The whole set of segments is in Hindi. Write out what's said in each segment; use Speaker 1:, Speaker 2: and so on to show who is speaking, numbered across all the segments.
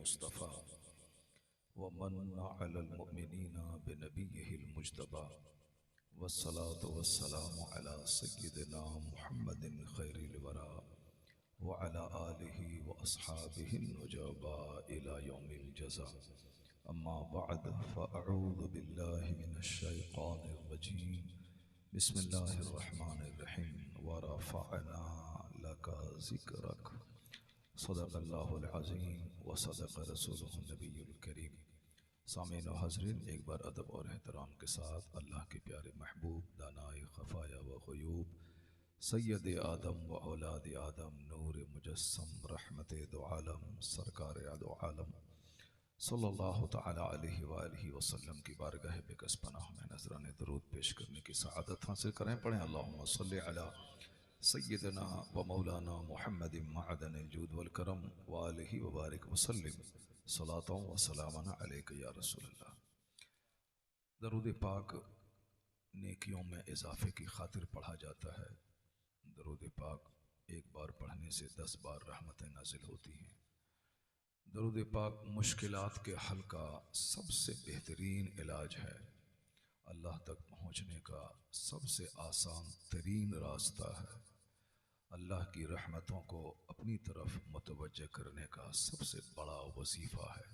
Speaker 1: मुस्तफ़ा व मन्ना अलल मुमिनीना बिनबिय्यिहिल मुज्तबा वस्सलातु वस्सलामु अला सय्यिदिना मुहम्मदिन खैरिल वरा व अला आलिहि व अस्हाबिहिन नुजबा इला यौमिल जज़ा। अम्मा बअद फ़अऊज़ु बिल्लाहि मिनश शैतानिर रजीम। बिस्मिल्लाहिर रहमानिर रहीम। व रफ़अना लका ज़िक्रक। सदक़ल्लाहुल अज़ीम व सदक़ रसूलुहुन नबियुल करीम। सामीन व हाज़रीन, एक बार अदब और एहतराम के साथ अल्लाह के प्यारे महबूब दानाए ख़फ़ाया व ग़ुयूब सैयद आदम व औलाद आदम नूर मुजस्सम रहमत दो आलम सरकार दो आलम सल्लल्लाहु तआला अलैहि व आलिहि वसल्लम की बारगाह बेकस पनाह में नज़राने दरूद पेश करने की सआदत हासिल करें। पढ़ें अल्लाहुम्मा सल्लि अला सय्यदना व मौलाना मुहम्मद मअदनिल जूद वल करम व आलिहि व बारिक वसल्लिम सलातों व सलामन अलैका या रसूलल्लाह। दरूद पाक नेकियों में इजाफे की खातिर पढ़ा जाता है। दरूद पाक एक बार पढ़ने से 10 बार रहमतें नाजिल होती हैं। दरूद पाक मुश्किलात के हल का सबसे बेहतरीन इलाज है। अल्लाह तक पहुँचने का सबसे आसान तरीन रास्ता है। अल्लाह की रहमतों को अपनी तरफ मुतवज्जह करने का सबसे बड़ा वजीफ़ा है।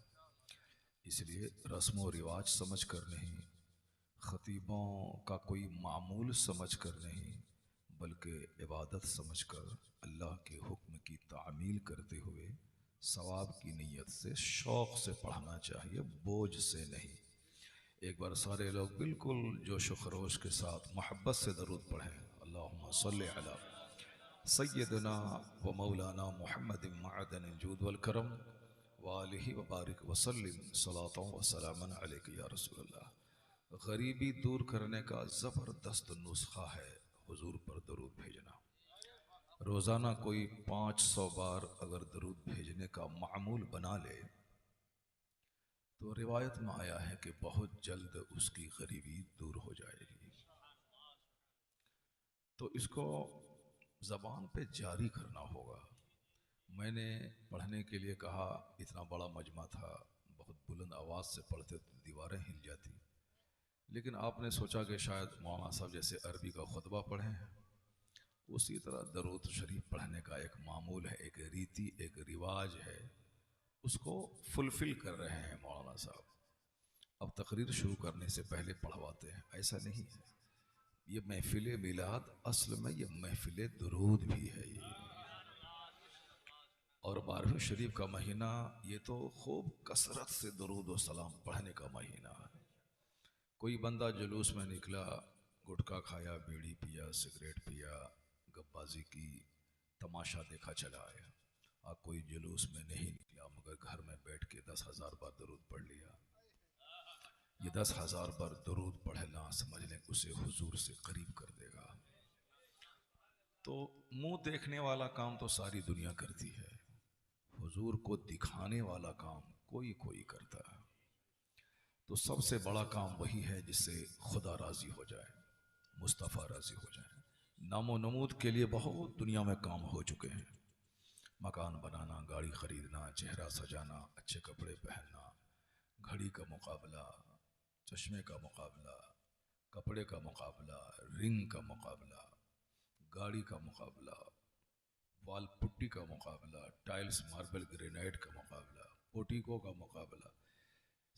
Speaker 1: इसलिए रस्म व रिवाज समझ कर नहीं, ख़तीबों का कोई मामूल समझ कर नहीं, बल्कि इबादत समझ कर अल्लाह के हुक्म की तामील करते हुए सवाब की नीयत से शौक़ से पढ़ना चाहिए, बोझ से नहीं। एक बार सारे लोग बिल्कुल जोश व खरोश के साथ मोहब्बत से दरूद पढ़ें। अल्लाहुम्मा सल्लि अला सय्यदना व मौलाना मुहम्मदिन मअदनिल जूद वल करम व आलिहि व बारिक वसल्लिम सलातों व सलामन अलैका या रसूलल्लाह। गरीबी दूर करने का ज़बरदस्त नुस्खा है हुजूर पर दरूद भेजना। रोज़ाना कोई 500 बार अगर दरूद भेजने का मामूल बना ले तो रिवायत में आया है कि बहुत जल्द उसकी गरीबी दूर हो जाएगी। तो इसको ज़बान पे जारी करना होगा। मैंने पढ़ने के लिए कहा, इतना बड़ा मजमा था, बहुत बुलंद आवाज़ से पढ़ते तो दीवारें हिल जाती, लेकिन आपने सोचा कि शायद मौलाना साहब जैसे अरबी का खुतबा पढ़ें, उसी तरह दरूद शरीफ पढ़ने का एक मामूल है, एक रीति, एक रिवाज है, उसको फुलफ़िल कर रहे हैं मौलाना साहब। अब तकरीर शुरू करने से पहले पढ़वाते हैं, ऐसा नहीं है। ये महफिल मिलाद असल में ये महफिल दरूद भी है। ये और 12वीं शरीफ का महीना ये तो खूब कसरत से दरूद व सलाम पढ़ने का महीना है। कोई बंदा जुलूस में निकला, गुटखा खाया, बीड़ी पिया, सिगरेट पिया, गप्पाजी की, तमाशा देखा, चला आया। और कोई जुलूस में नहीं निकला मगर घर में बैठ के 10,000 बार दरूद पढ़ लिया। ये 10,000 बार दरूद पढ़ना समझ लें उसे हुजूर से करीब कर देगा। तो मुंह देखने वाला काम तो सारी दुनिया करती है, हुजूर को दिखाने वाला काम कोई कोई करता है। तो सबसे बड़ा काम वही है जिससे खुदा राज़ी हो जाए, मुस्तफ़ा राज़ी हो जाए। नामो नमूद के लिए बहुत दुनिया में काम हो चुके हैं। मकान बनाना, गाड़ी ख़रीदना, चेहरा सजाना, अच्छे कपड़े पहनना, घड़ी का मुकाबला, चश्मे का मुकाबला, कपड़े का मुकाबला, रिंग का मुकाबला, गाड़ी का मुकाबला, वाल पुट्टी का मुकाबला, टाइल्स मार्बल ग्रेनाइट का मुकाबला, पोटिको का मुकाबला,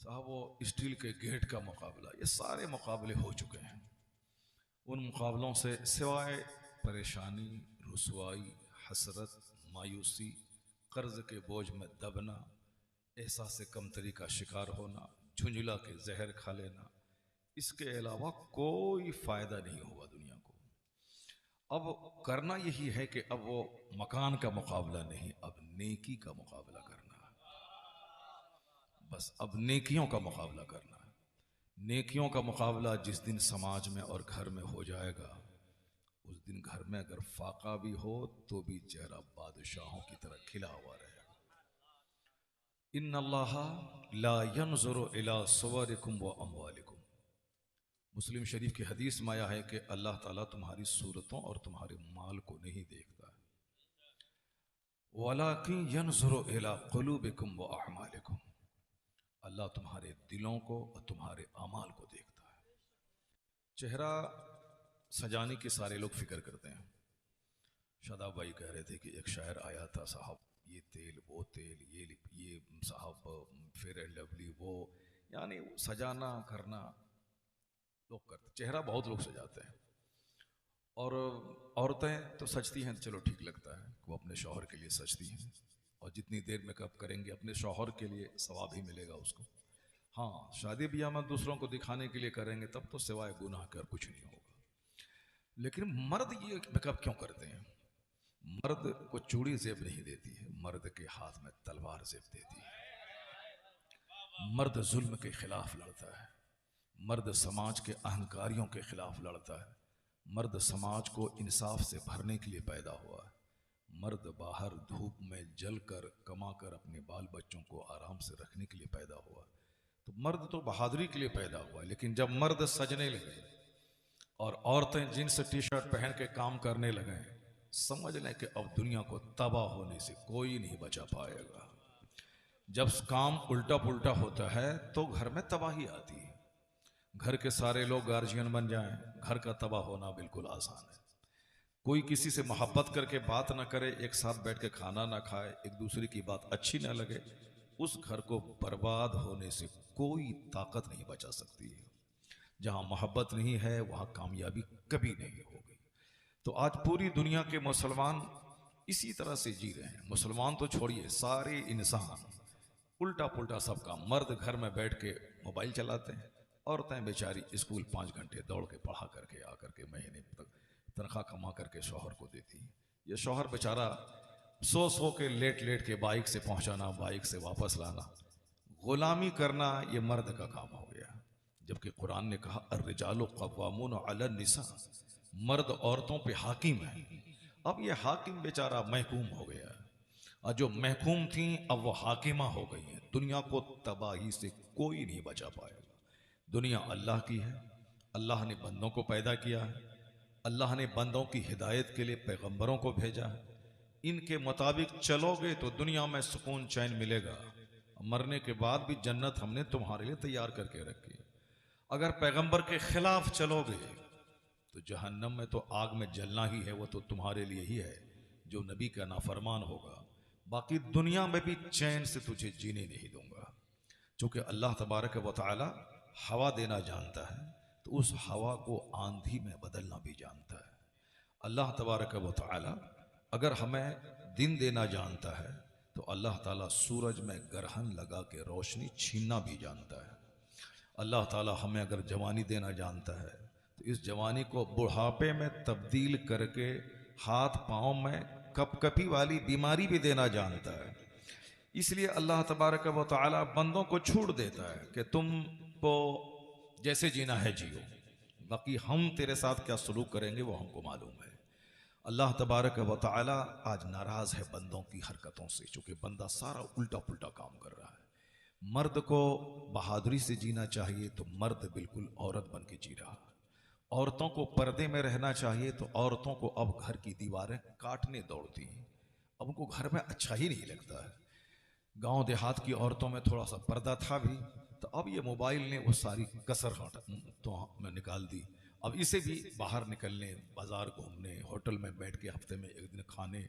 Speaker 1: साहब वो स्टील के गेट का मुकाबला, ये सारे मुकाबले हो चुके हैं। उन मुकाबलों से सिवाय परेशानी, रुसवाई, हसरत, मायूसी, कर्ज के बोझ में दबना, एहसास कमतरी का शिकार होना, झुंझला के जहर खा लेना, इसके अलावा कोई फ़ायदा नहीं होगा दुनिया को। अब करना यही है कि अब वो मकान का मुकाबला नहीं, अब नेकी का मुकाबला करना है। बस अब नेकियों का मुकाबला करना है। नेकियों का मुकाबला जिस दिन समाज में और घर में हो जाएगा, उस दिन घर में अगर फाका भी हो तो भी चेहरा बादशाहों की तरह खिला हुआ रहेगा। इन्नल्लाह ला यंजुरु इला सुवरिकुम व अम्वालिकुम। मुस्लिम शरीफ की हदीस में आया है कि अल्लाह ताला तुम्हारी सूरतों और तुम्हारे माल को नहीं देखता है, वलाकिन यंजुरु इला कुलूबिकुम व अअमालिकुम, अल्लाह तुम्हारे दिलों को और तुम्हारे अमाल को देखता है। चेहरा सजाने की सारे लोग फिक्र करते हैं। शादाब भाई कह रहे थे कि एक शायर आया था, साहब ये तेल वो तेल, ये साहब फेयर एंड लवली वो, यानी सजाना करना लोग करते, चेहरा बहुत लोग सजाते हैं। और औरतें तो सजती हैं, चलो ठीक लगता है, वो अपने शौहर के लिए सजती हैं, और जितनी देर मेकअप करेंगे अपने शौहर के लिए सवाब ही मिलेगा उसको। हाँ, शादी ब्याह में दूसरों को दिखाने के लिए करेंगे तब तो सिवाय गुनाह कर कुछ नहीं होगा। लेकिन मर्द ये मेकअप क्यों करते हैं? मर्द को चूड़ी जेब नहीं देती है, मर्द के हाथ में तलवार जेब देती है। मर्द जुल्म के खिलाफ लड़ता है, मर्द समाज के अहंकारियों के खिलाफ लड़ता है, मर्द समाज को इंसाफ से भरने के लिए पैदा हुआ है। मर्द बाहर धूप में जलकर कमाकर अपने बाल बच्चों को आराम से रखने के लिए पैदा हुआ है। तो मर्द तो बहादुरी के लिए पैदा हुआ है। लेकिन जब मर्द सजने लगे और औरतें जींस टी शर्ट पहन के काम करने लगे, समझ लें कि अब दुनिया को तबाह होने से कोई नहीं बचा पाएगा। जब काम उल्टा पुल्टा होता है तो घर में तबाही आती है। घर के सारे लोग गार्जियन बन जाएं, घर का तबाह होना बिल्कुल आसान है। कोई किसी से मोहब्बत करके बात ना करे, एक साथ बैठ के खाना ना खाए, एक दूसरे की बात अच्छी ना लगे, उस घर को बर्बाद होने से कोई ताकत नहीं बचा सकती है। जहां मोहब्बत नहीं है वहां कामयाबी कभी नहीं होगी। तो आज पूरी दुनिया के मुसलमान इसी तरह से जी रहे हैं। मुसलमान तो छोड़िए, सारे इंसान उल्टा पुल्टा सब काम। मर्द घर में बैठ के मोबाइल चलाते हैं, औरतें बेचारी स्कूल 5 घंटे दौड़ के पढ़ा करके आकर के महीने तक तनख्वाह कमा करके शौहर को देती है। ये शौहर बेचारा सो के लेट लेट के बाइक से पहुंचाना, बाइक से वापस लाना, गुलामी करना, ये मर्द का काम हो गया। जबकि कुरान ने कहा अर्रिजालु क़व्वामून अला निसा, मर्द औरतों पे हाकिम है। अब ये हाकिम बेचारा महकूम हो गया, और जो महकूम थी अब वो हाकिमा हो गई है। दुनिया को तबाही से कोई नहीं बचा पाएगा। दुनिया अल्लाह की है, अल्लाह ने बंदों को पैदा किया है, अल्लाह ने बंदों की हिदायत के लिए पैगंबरों को भेजा है। इनके मुताबिक चलोगे तो दुनिया में सुकून चैन मिलेगा, मरने के बाद भी जन्नत हमने तुम्हारे लिए तैयार करके रखी है। अगर पैगंबर के खिलाफ चलोगे तो जहन्नम में तो आग में जलना ही है, वो तो तुम्हारे लिए ही है जो नबी का नाफरमान होगा। बाकी दुनिया में भी चैन से तुझे जीने नहीं दूंगा। चूंकि अल्लाह तबारक व तआला हवा देना जानता है, तो उस हवा को आंधी में बदलना भी जानता है। अल्लाह तबारक व तआला अगर हमें दिन देना जानता है, तो अल्लाह ताला सूरज में ग्रहण लगा के रोशनी छीनना भी जानता है। अल्लाह ताला हमें अगर जवानी देना जानता है, तो इस जवानी को बुढ़ापे में तब्दील करके हाथ पाँव में कपकपी वाली बीमारी भी देना जानता है। इसलिए अल्लाह तबारक व तआला बंदों को छूट देता है कि तुमको जैसे जीना है जियो, बाकी हम तेरे साथ क्या सलूक करेंगे वो हमको मालूम है। अल्लाह तबारक व तआला आज नाराज है बंदों की हरकतों से, चूंकि बंदा सारा उल्टा पुल्टा काम कर रहा है। मर्द को बहादुरी से जीना चाहिए तो मर्द बिल्कुल औरत बन के जी रहा है। औरतों को पर्दे में रहना चाहिए तो औरतों को अब घर की दीवारें काटने दौड़ती हैं। अब उनको घर में अच्छा ही नहीं लगता है। गांव देहात की औरतों में थोड़ा सा पर्दा था भी, तो अब ये मोबाइल ने वो सारी कसर तो निकाल दी। अब इसे भी बाहर निकलने, बाजार घूमने, होटल में बैठ के हफ्ते में एक दिन खाने,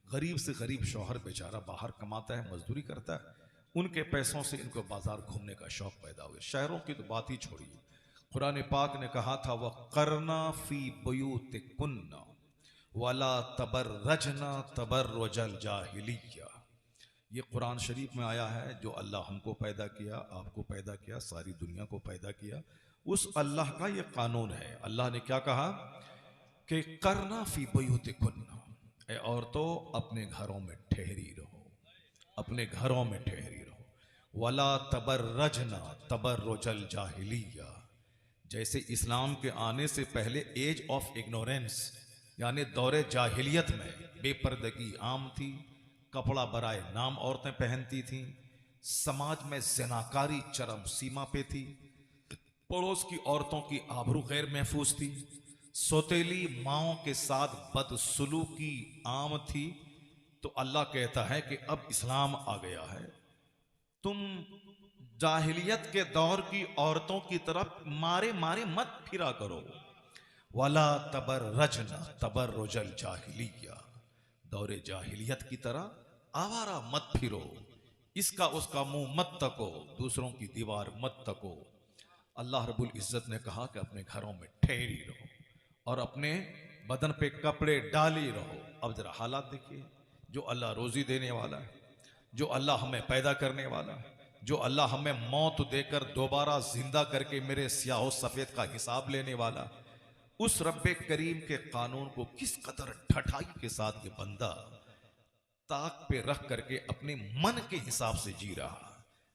Speaker 1: गरीब से गरीब शौहर बेचारा बाहर कमाता है, मजदूरी करता है, उनके पैसों से इनको बाजार घूमने का शौक पैदा हो गया। शहरों की तो बात ही छोड़िए, कुरान पाक ने कहा था वह करना फी बुयूतिकुन्ना वला तबर्रजना तबर्रुजल जाहिलिया। ये कुरान शरीफ में आया है, जो अल्लाह हमको पैदा किया, आपको पैदा किया, सारी दुनिया को पैदा किया, उस अल्लाह का ये कानून है। अल्लाह ने क्या कहा कि करना फी बुयूतिकुन्ना, ए औरतों अपने घरों में ठहरी रहो, अपने घरों में ठहरी रहो। वला तबर्रजना तबर्रुजल जाहिलिया, जैसे इस्लाम के आने से पहले एज ऑफ इग्नोरेंस यानी दौरे जाहिलियत में बेपर्दगी आम थी, कपड़ा बराए नाम औरतें पहनती थीं, समाज में ज़नाकारी चरम सीमा पे थी, पड़ोस की औरतों की आबरू गैर महफूज थी, सौतेली माओं के साथ बदसलूकी आम थी, तो अल्लाह कहता है कि अब इस्लाम आ गया है, तुम जाहिलियत के दौर की औरतों की तरफ मारे मारे मत फिरा करो। वला तबर्रजना तबर्रुजल जाहिलिया, दौरे जाहिलियत की तरह आवारा मत फिरो, इसका उसका मुंह मत तको, दूसरों की दीवार मत तको। अल्लाह रब्बुल इज्जत ने कहा कि अपने घरों में ठहरी रहो और अपने बदन पे कपड़े डाली रहो। अब जरा हालात देखिए, जो अल्लाह रोजी देने वाला है, जो अल्लाह हमें पैदा करने वाला है, जो अल्लाह हमें मौत देकर दोबारा जिंदा करके मेरे स्याह सफेद का हिसाब लेने वाला, उस रब्बे करीम के कानून को किस कदर ठठाई के साथ ये बंदा ताक पे रख करके अपने मन के हिसाब से जी रहा।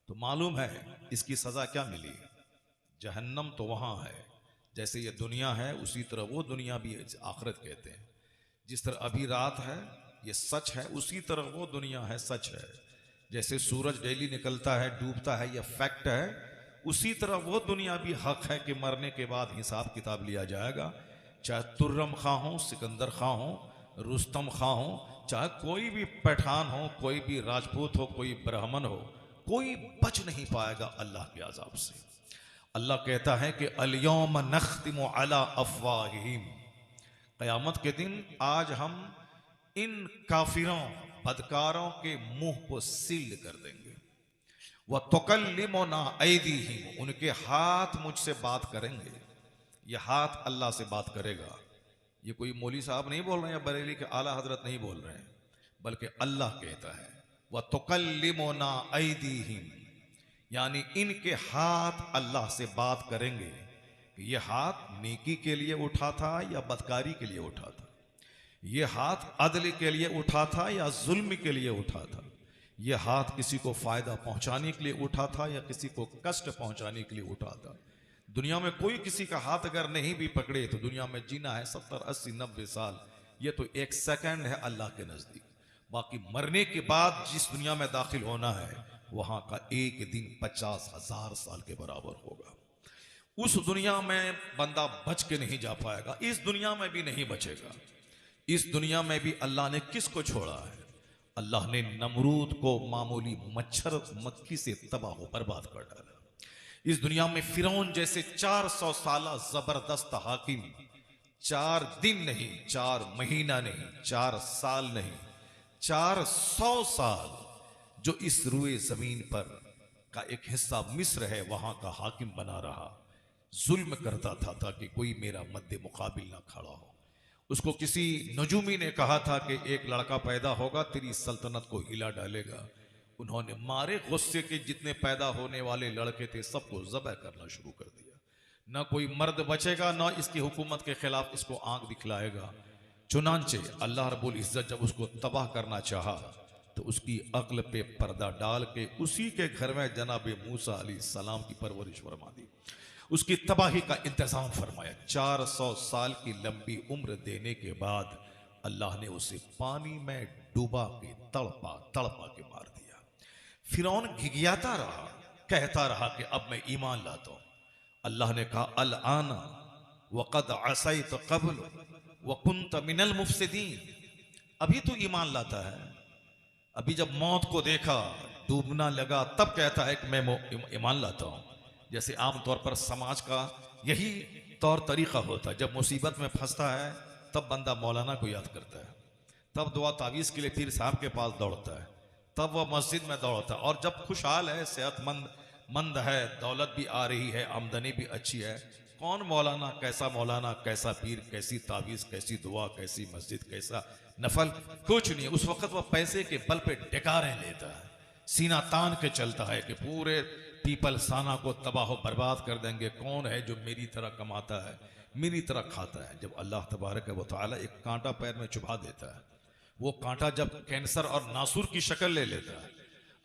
Speaker 1: तो मालूम है इसकी सजा क्या मिली? जहन्नम तो वहां है, जैसे ये दुनिया है उसी तरह वो दुनिया भी है, आखिरत कहते हैं। जिस तरह अभी रात है ये सच है, उसी तरह वो दुनिया है, सच है। जैसे सूरज डेली निकलता है डूबता है, यह फैक्ट है, उसी तरह वो दुनिया भी हक है कि मरने के बाद हिसाब किताब लिया जाएगा। चाहे तुर्रम खां हो, सिकंदर खां हो, रुस्तम खां हो, चाहे कोई भी पठान हो, कोई भी राजपूत हो, कोई ब्राह्मण हो, कोई बच नहीं पाएगा अल्लाह के अजाब से। अल्लाह कहता है कि अल-यौम नख्तिमु अला अफ़वाहिहिम, क़यामत के दिन आज हम इन काफिरों बदकारों के मुंह को सील कर देंगे। वह तुकल्लिमुना ऐदीहिम, उनके हाथ मुझसे बात करेंगे। यह हाथ अल्लाह से बात करेगा। ये कोई मौली साहब नहीं बोल रहे हैं, बरेली के आला हजरत नहीं बोल रहे हैं, बल्कि अल्लाह कहता है वह तुकल्लिमुना ऐदीहिम, यानी इनके हाथ अल्लाह से बात करेंगे कि यह हाथ नेकी के लिए उठा था या बदकारी के लिए उठा था, यह हाथ अदल के लिए उठा था या जुल्म के लिए उठा था, यह हाथ किसी को फायदा पहुंचाने के लिए उठा था या किसी को कष्ट पहुंचाने के लिए उठा था। दुनिया में कोई किसी का हाथ अगर नहीं भी पकड़े तो दुनिया में जीना है 70, 80, 90 साल, यह तो एक सेकंड है अल्लाह के नजदीक। बाकी मरने के बाद जिस दुनिया में दाखिल होना है वहां का एक दिन 50,000 साल के बराबर होगा। उस दुनिया में बंदा बच के नहीं जा पाएगा, इस दुनिया में भी नहीं बचेगा। इस दुनिया में भी अल्लाह ने किसको छोड़ा है? अल्लाह ने नमरूद को मामूली मच्छर मक्खी से तबाह बर्बाद कर डाला। इस दुनिया में फिरौन जैसे 400 साल जबरदस्त हाकिम, 4 दिन नहीं, 4 महीना नहीं, 4 साल नहीं, 400 साल जो इस रुए जमीन पर का एक हिस्सा मिस्र है वहां का हाकिम बना रहा, जुल्म करता था ताकि कोई मेरा मद्दे मुकाबिल ना खड़ा हो। उसको किसी नजूमी ने कहा था कि एक लड़का पैदा होगा तेरी सल्तनत को हिला डालेगा। उन्होंने मारे गुस्से के जितने पैदा होने वाले लड़के थे सबको ज़बह करना शुरू कर दिया। ना कोई मर्द बचेगा, ना इसकी हुकूमत के खिलाफ इसको आंख दिखलाएगा। चुनांचे अल्लाह रब्बुल इज्जत जब उसको तबाह करना चाहा तो उसकी अक्ल पे पर्दा डाल के उसी के घर में जनाब मूसा अलैहिस्सलाम की परवरिश फरमा दी, उसकी तबाही का इंतजाम फरमाया। 400 साल की लंबी उम्र देने के बाद अल्लाह ने उसे पानी में डूबा के तड़पा तड़पा के मार दिया। फिरौन घिघियाता रहा, कहता रहा कि अब मैं ईमान लाता हूं। अल्लाह ने कहा अल आना वक़द असैत क़ब्ल व कुन्त मिनल मुफ़सिदीन, अभी तो ईमान लाता है, अभी जब मौत को देखा डूबना लगा तब कहता है कि मैं ईमान लाता हूं। जैसे आमतौर पर समाज का यही तौर तरीका होता है, जब मुसीबत में फंसता है तब बंदा मौलाना को याद करता है, तब दुआ तावीज़ के लिए पीर साहब के पास दौड़ता है, तब वह मस्जिद में दौड़ता है। और जब खुशहाल है, सेहतमंद है, दौलत भी आ रही है, आमदनी भी अच्छी है, कौन मौलाना, कैसा पीर, कैसी तावीज़, कैसी दुआ, कैसी मस्जिद, कैसा नफल, कुछ नहीं। उस वक्त वह पैसे के बल पे डकारें लेता है, सीना तान के चलता है कि पूरे पीपल साना को तबाह बर्बाद कर देंगे। कौन है जो मेरी तरह कमाता है, मेरी तरह खाता है? जब अल्लाह तबारक व तआला एक कांटा पैर में चुभा देता है, वो कांटा जब कैंसर और नासूर की शक्ल ले लेता है,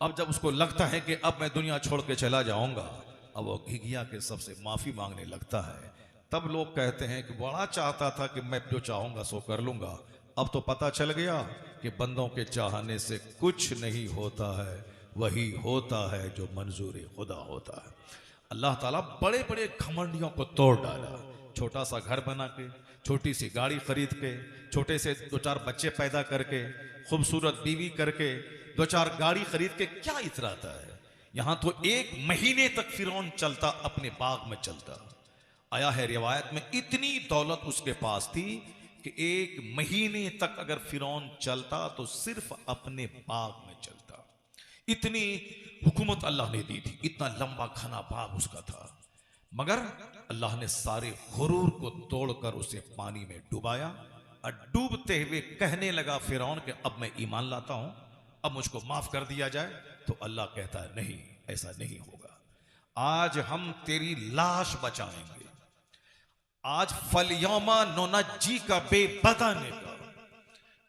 Speaker 1: अब जब उसको लगता है कि अब मैं दुनिया छोड़ के चला जाऊंगा, अब वो घिघिया के सबसे माफी मांगने लगता है। तब लोग कहते हैं कि बड़ा चाहता था कि मैं जो चाहूंगा सो कर लूंगा, अब तो पता चल गया कि बंदों के चाहने से कुछ नहीं होता है, वही होता है जो मंजूर खुदा होता है। अल्लाह ताला बड़े बड़े घमंडियों को तोड़ डाला, छोटा सा घर बना के, छोटी सी गाड़ी खरीद के,
Speaker 2: छोटे से 2-4 बच्चे पैदा करके, खूबसूरत बीवी करके, 2-4 गाड़ी खरीद के क्या इतराता है। यहां तो 1 महीने तक फिरौन चलता, अपने बाग में चलता। आया है रिवायत में, इतनी दौलत उसके पास थी कि 1 महीने तक अगर फिरौन चलता तो सिर्फ अपने बाग में चलता। इतनी हुकूमत अल्लाह ने दी थी, इतना लंबा घना बाग उसका था। मगर अल्लाह ने सारे गुरूर को तोड़कर उसे पानी में डुबाया और डूबते हुए कहने लगा फिरौन कि अब मैं ईमान लाता हूं, अब मुझको माफ कर दिया जाए। तो अल्लाह कहता है नहीं, ऐसा नहीं होगा। आज हम तेरी लाश बचाएंगे। आज फलयौमा नोनज्जी का बेबदन का,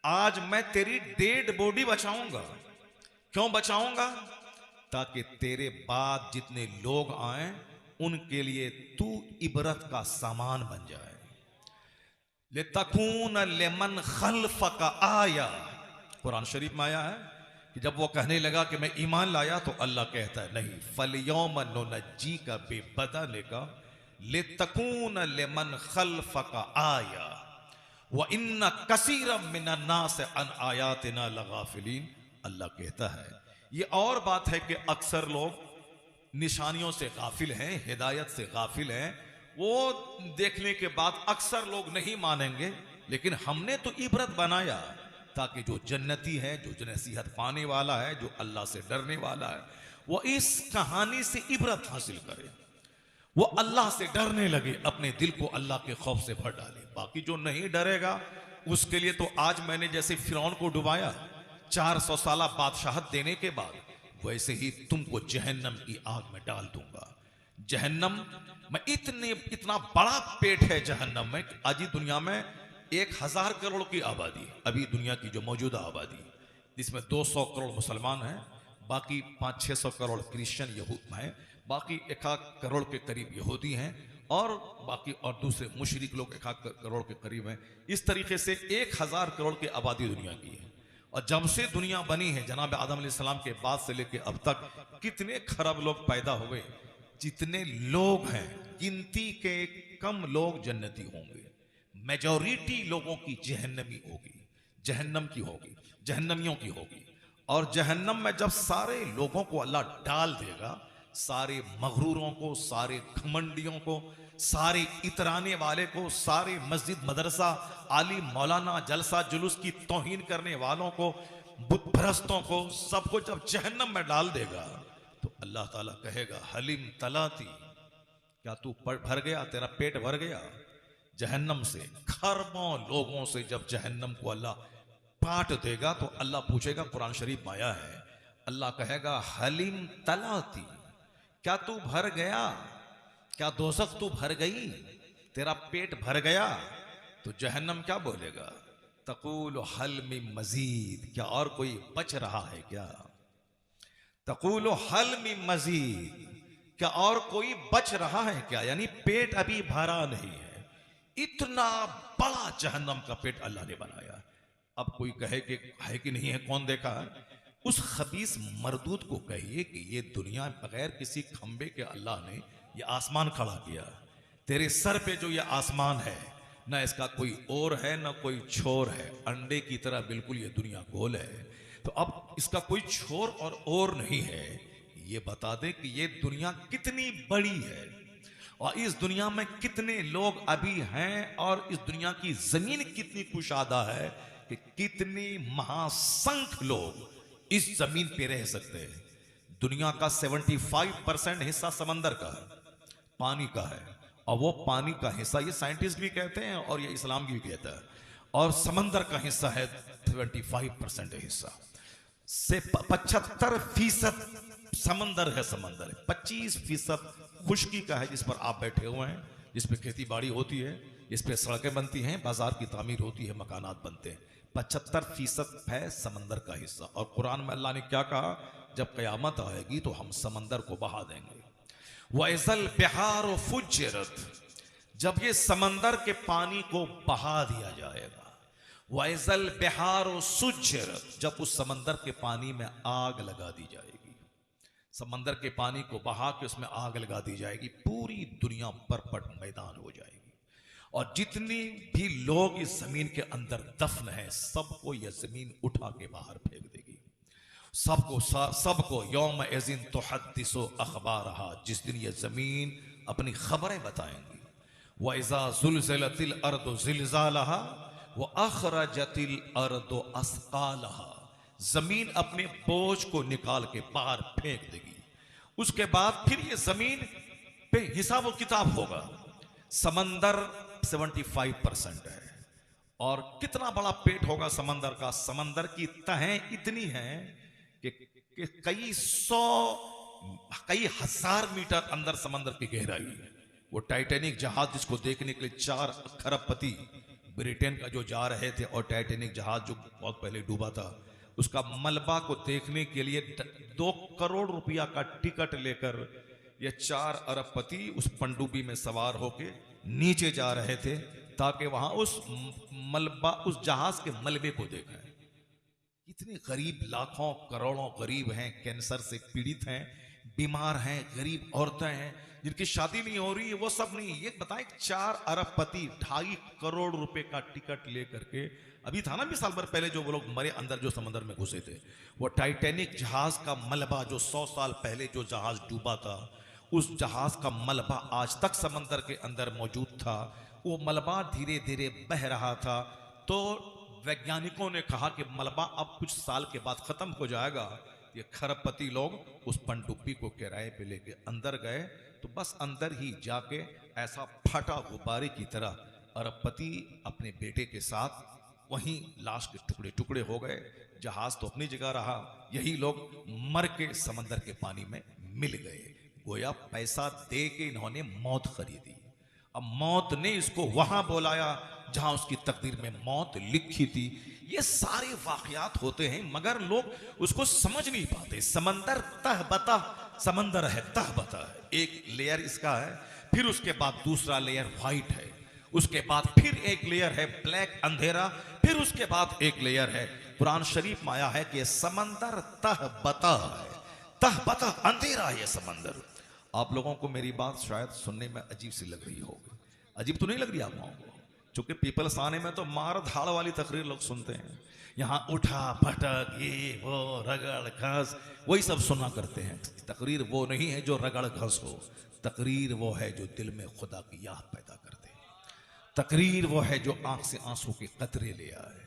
Speaker 2: आज मैं तेरी डेड बॉडी बचाऊंगा। क्यों बचाऊंगा? ताकि तेरे बाद जितने लोग आए उनके लिए तू इबरत का सामान बन जाए। ले तकून लेमन खल्फ का आया, कुरान शरीफ में आया है कि जब वो कहने लगा कि मैं ईमान लाया तो अल्लाह कहता है नहीं, फलयौम नुनज्जी का बेबदन का ले तकून लेमन खल्फ का आया व इन्ना कसीरम मिनन नास अन आयातिना लगाफिलीन। अल्लाह कहता है ये और बात है कि अक्सर लोग निशानियों से गाफिल हैं, हिदायत से गाफिल हैं। वो देखने के बाद अक्सर लोग नहीं मानेंगे, लेकिन हमने तो इबरत बनाया ताकि जो जन्नती है, जो नसीहत पाने वाला है, जो अल्लाह से डरने वाला है, वो इस कहानी से इबरत हासिल करे, वो अल्लाह से डरने लगे, अपने दिल को अल्लाह के खौफ से भर डाले। बाकी जो नहीं डरेगा उसके लिए तो आज मैंने जैसे फिरौन को डुबाया 400 साल बादशाहत देने के बाद, वैसे ही तुमको जहन्नम की आग में डाल दूंगा। जहन्नम में इतना बड़ा पेट है जहन्नम में, आज ही दुनिया में 1000 करोड़ की आबादी, अभी दुनिया की जो मौजूदा आबादी, जिसमें 200 करोड़ मुसलमान हैं, बाकी 500-600 करोड़ क्रिश्चियन यहूद हैं, बाकी 1 करोड़ के करीब यहूदी हैं, और बाकी और दूसरे मुशरिक लोग 1 करोड़ के करीब हैं। इस तरीके से 1000 करोड़ की आबादी दुनिया की है। और जब से दुनिया बनी है, जनाब आदम अलैहिस्सलाम के बाद से लेकर अब तक कितने खरब लोग पैदा हुए, जितने लोग हैं गिनती के कम लोग जन्नती होंगे, मेजॉरिटी लोगों की जहन्नमी होगी, जहन्नम की होगी, जहन्नमियों की होगी। और जहन्नम में जब सारे लोगों को अल्लाह डाल देगा, सारे मगरूरों को, सारे घमंडियों को, सारे इतराने वाले को, सारे मस्जिद मदरसा आलिम मौलाना जलसा जुलूस की तौहीन करने वालों को, बुत परस्तों को, सबको जब जहन्नम में डाल देगा तो अल्लाह ताला कहेगा हलीम तलाती, क्या तू भर गया, तेरा पेट भर गया? जहन्नम से खरबों लोगों से जब जहन्नम को अल्लाह पाट देगा तो अल्लाह पूछेगा, कुरान शरीफ में आया है, अल्लाह कहेगा हलीम तलाती, क्या तू भर गया? क्या दोज़ख तू भर गई? तेरा पेट भर गया? तो जहन्नम क्या बोलेगा? तकूल हल मिन मजीद, क्या और कोई बच रहा है क्या? तकूल हल मिन मजीद, क्या और कोई बच रहा है क्या? यानी पेट अभी भरा नहीं है। इतना बड़ा जहन्नम का पेट अल्लाह ने बनाया। अब कोई कहे कि है कि नहीं है, कौन देखा है? उस खबीस मरदूद को कहिए कि ये दुनिया बगैर किसी खंबे के अल्लाह ने ये आसमान खड़ा किया। तेरे सर पे जो ये आसमान है, ना इसका कोई ओर है ना कोई छोर है, अंडे की तरह बिल्कुल ये दुनिया गोल है। तो अब इसका कोई छोर और ओर नहीं है। ये बता दे कि ये दुनिया कितनी बड़ी है और इस दुनिया में कितने लोग अभी हैं, और इस दुनिया की जमीन कितनी कुशादा है कि कितनी महासंख्य लोग इस जमीन पे रह सकते हैं। दुनिया का 75% हिस्सा समंदर का है, पानी का है, और वो पानी का हिस्सा ये साइंटिस्ट भी कहते हैं और ये इस्लाम भी कहता है, और समंदर का हिस्सा है 25% हिस्सा से 75% समंदर है, समंदर है। 25% खुश्की का है जिस पर आप बैठे हुए हैं, जिस पे खेती बाड़ी होती है, जिस पे सड़कें बनती हैं, बाजार की तामीर होती है, मकानात बनते हैं। 75% है समंदर का हिस्सा। और कुरान में अल्लाह ने क्या कहा? जब कयामत आएगी तो हम समंदर को बहा देंगे। वैज़ल बिहार फुज्जिरत, जब ये समंदर के पानी को बहा दिया जाएगा। वैज़ल बिहार सुज्जिरत, जब उस समंदर के पानी में आग लगा दी जाएगी। समंदर के पानी को बहा के उसमें आग लगा दी जाएगी, पूरी दुनिया परपट मैदान हो जाएगी। और जितनी भी लोग इस जमीन के अंदर दफन हैं सबको यह जमीन उठा के बाहर फेंक देगी। सबको यौम एजिन तुहद्दिसु अखबारहा, जिस दिन यह जमीन अपनी खबरें बताएंगी। व इज़ा ज़ुलज़िलतिल अर्दु ज़िलज़ालहा व अखरजतिल अर्दु अस्क़ालहा, जमीन अपने बोझ को निकाल के बाहर फेंक देगी। उसके बाद फिर ये जमीन पे हिसाब व किताब होगा। समंदर 75% है, और कितना बड़ा पेट होगा समंदर का। समंदर की तहें इतनी हैं कि कई हजार मीटर अंदर समंदर की गहराई है। वो टाइटैनिक जहाज जिसको देखने के लिए 4 खरबपति ब्रिटेन का जो जा रहे थे, और टाइटैनिक जहाज जो बहुत पहले डूबा था, उसका मलबा को देखने के लिए 2 करोड़ रुपया का टिकट लेकर ये 4 अरबपति उस पनडुब्बी में सवार होके नीचे जा रहे थे, ताकि वहां उस जहाज के मलबे को देखें। इतने गरीब, लाखों करोड़ों गरीब हैं, कैंसर से पीड़ित हैं, बीमार हैं, गरीब औरतें हैं जिनकी शादी नहीं हो रही है, वो सब नहीं। ये बताएं 4 अरबपति 2.5 करोड़ रुपए का टिकट लेकर के, अभी था ना 20 साल भर पहले जो वो लोग मरे अंदर, जो समंदर में घुसे थे, वो टाइटैनिक जहाज का मलबा जो 100 साल पहले जो जहाज डूबा था, उस जहाज का मलबा आज तक समंदर के अंदर मौजूद था। वो मलबा धीरे धीरे बह रहा था, तो वैज्ञानिकों ने कहा कि मलबा अब कुछ साल के बाद खत्म हो जाएगा। ये खरबपति लोग उस पनडुब्बी को किराए पे लेके अंदर गए, तो बस अंदर ही जाके ऐसा फटा गुब्बारे की तरह अरबपति अपने बेटे के साथ वहीं लाश के टुकड़े टुकड़े हो गए। जहाज तो अपनी जगह रहा, यही लोग मर के समंदर के पानी में मिल गए। गोया पैसा दे के इन्होंने मौत खरीदी। अब मौत ने इसको वहां बुलाया जहां उसकी तकदीर में मौत लिखी थी। ये सारे वाकयात होते हैं, मगर लोग उसको समझ नहीं पाते। समंदर तहबता समंदर है, तहबता है, एक लेयर इसका है, फिर उसके बाद दूसरा लेयर व्हाइट है, उसके बाद फिर एक लेयर है ब्लैक, अंधेरा, फिर उसके बाद एक लेयर है। कुरान शरीफ में आया है कि समंदर तहबता है, तहबता अंधेरा है ये समंदर। आप लोगों को मेरी बात शायद सुनने में अजीब सी लग रही होगी। अजीब तो नहीं लग रही आप लोगों को? चूंकि पीपल्स आने में तो मार धाड़ वाली तकरीर लोग सुनते हैं, यहाँ उठा भटक, ये वो, रगड़ घस, वही सब सुना करते हैं। तकरीर वो नहीं है जो रगड़ घस हो, तकरीर वो है जो दिल में खुदा की याद पैदा कर दे। तकरीर वो है जो आंख से आंसू के कतरे ले आए।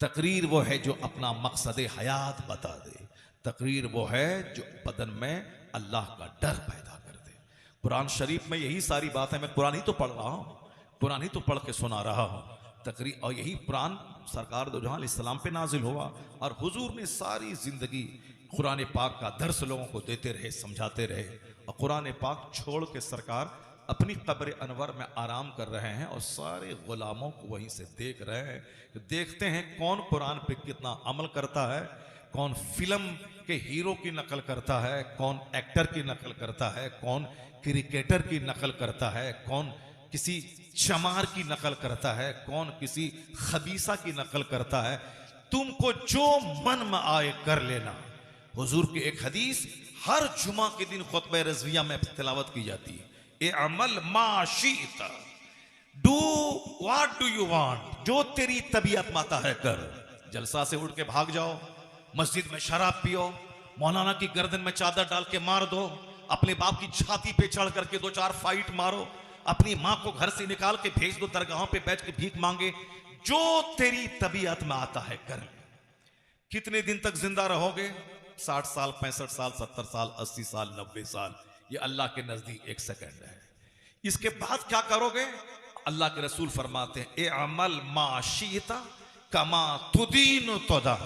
Speaker 2: तकरीर वो है जो अपना मकसद हयात बता दे। तकरीर वो है जो बदन में अल्लाह का डर पैदा कर दे। कुरान शरीफ में यही सारी बातें, मैं कुरान ही तो पढ़ रहा हूँ, कुरान ही तो पढ़ के सुना रहा हूँ। तकरीर, और यही कुरान सरकार दो जहां इस्लाम पे नाजिल हुआ, और हुजूर ने सारी जिंदगी कुरान पाक का दर्स लोगों को देते रहे, समझाते रहे। और कुरान पाक छोड़ के सरकार अपनी कब्र अनवर में आराम कर रहे हैं, और सारे गुलामों को वहीं से देख रहे हैं। देखते हैं कौन कुरान पे कितना अमल करता है, कौन फिल्म के हीरो की नकल करता है, कौन एक्टर की नकल करता है, कौन क्रिकेटर की नकल करता है, कौन किसी चमार की नकल करता है, कौन किसी खबीसा की नकल करता है। तुमको जो मन में आए कर लेना। हुजूर की एक हदीस हर जुमा के दिन खुतबा रज़विया में तिलावत की जाती है, ए अमल माशीता, do what do you want, जो तेरी तबीयत माता है कर। जलसा से उठ के भाग जाओ, मस्जिद में शराब पियो, मौलाना की गर्दन में चादर डाल के मार दो, अपने बाप की छाती पे चढ़ करके 2-4 फाइट मारो, अपनी माँ को घर से निकाल के भेज दो दरगाहों पे बैठ के भीख मांगे, जो तेरी तबीयत में आता है कर। कितने दिन तक जिंदा रहोगे? 60 साल, 65 साल, 70 साल, 80 साल, 90 साल, ये अल्लाह के नजदीक 1 सेकंड है। इसके बाद क्या करोगे? अल्लाह के रसूल फरमाते हैं, ए अमल माशीता कमा तुदीन तुदा।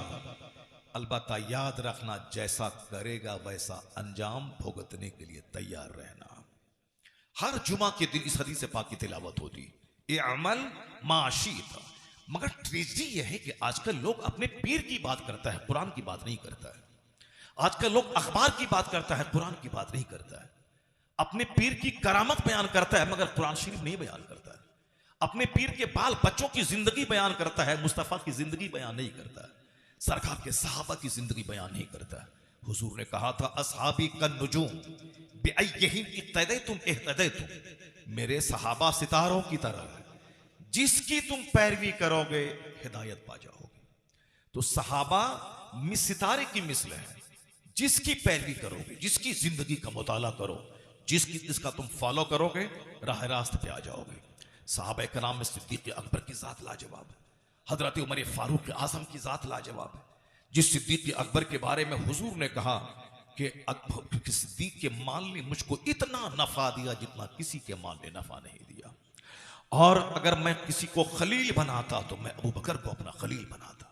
Speaker 2: अलबत्ता याद रखना, जैसा करेगा वैसा अंजाम भुगतने के लिए तैयार रहना। हर जुमा के दिन इस हदीस पाक की तिलावत होती, ये अमल माशीता। मगर ट्रेजेडी यह है कि आजकल लोग अपने पीर की बात करता है, कुरान की बात नहीं करता है। आजकल लोग अखबार की बात करता है, कुरान की बात नहीं करता है। अपने पीर की करामत बयान करता है, मगर कुरान शरीफ नहीं बयान करता है। अपने पीर के बाल बच्चों की जिंदगी बयान करता है, मुस्तफा की जिंदगी बयान नहीं करता है। सरकार के सहाबा की जिंदगी बयान नहीं करता है। हुजूर ने कहा था, असहाबी कन नुजूम बिअय्यिहिम इक्तदैतुम इह्तदैतुम, मेरे सहाबा सितारों की तरह है, जिसकी तुम पैरवी करोगे हिदायत पा जाओगे। तो सहाबा सितारे की मिसल है, जिसकी पैरवी करोगे, जिसकी जिंदगी का मुताला करो, जिसका तुम फॉलो करोगे, राह रास्त पे आ जाओगे। सहाबा कराम में सिद्दीक अकबर की जात लाजवाब है, हजरत उमर फारूक आजम की जात लाजवाब है। जिस सिद्दीक अकबर के बारे में हुजूर ने कहा कि सिद्दीक के माल ने मुझको इतना नफा दिया जितना किसी के माल ने नफा नहीं दिया, और अगर मैं किसी को खलील बनाता तो मैं अबू बकर को अपना खलील बनाता।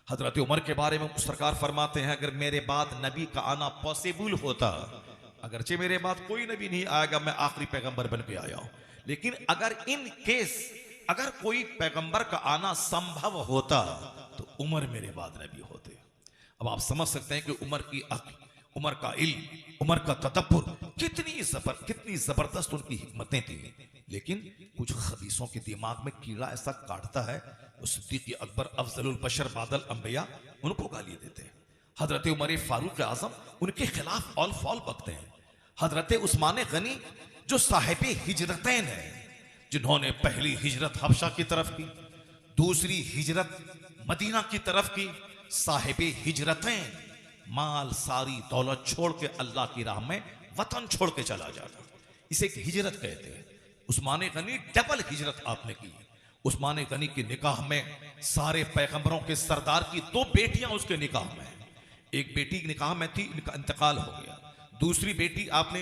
Speaker 2: हजरत उमर के बारे में सरकार फरमाते हैं, अगर मेरे बाद नबी का आना पॉसिबल होता, अगरचे मेरे बाद कोई नबी नहीं आएगा, मैं आखिरी पैगंबर बन के आया हूं, लेकिन अगर इन केस अगर कोई पैगंबर का आना संभव होता तो उमर मेरे बाद नबी होते। अब आप समझ सकते हैं कि उमर की अक्ल, उमर का इल्म, उमर का तदब्बुर, कितनी जबरदस्त उनकी हिकमतें थी। लेकिन कुछ खबीसों के दिमाग में कीड़ा ऐसा काटता है, वो सिद्दीक अकबर अफजलुल बशर बादल अंबिया, उनको गाली देते हैं। हजरत उमर फारूक आजम उनके खिलाफ ऑल फॉल बकते हैं। हजरत उस्मान गनी जो साहिब हिजरतैन है, जिन्होंने पहली हिजरत हबशा की तरफ की, दूसरी हिजरत मदीना की तरफ की, साहिब हिजरतैन, माल सारी दौलत छोड़ के अल्लाह की राह में वतन छोड़ के चला जाना, इसे एक हिजरत कहते हैं। उस्मान गनी डबल हिजरत आपने की। उस्मान गनी के निकाह में सारे पैगंबरों के सरदार की 2 बेटियां उसके निकाह में, एक बेटी निकाह में थी, इनका इंतकाल हो गया, दूसरी बेटी आपने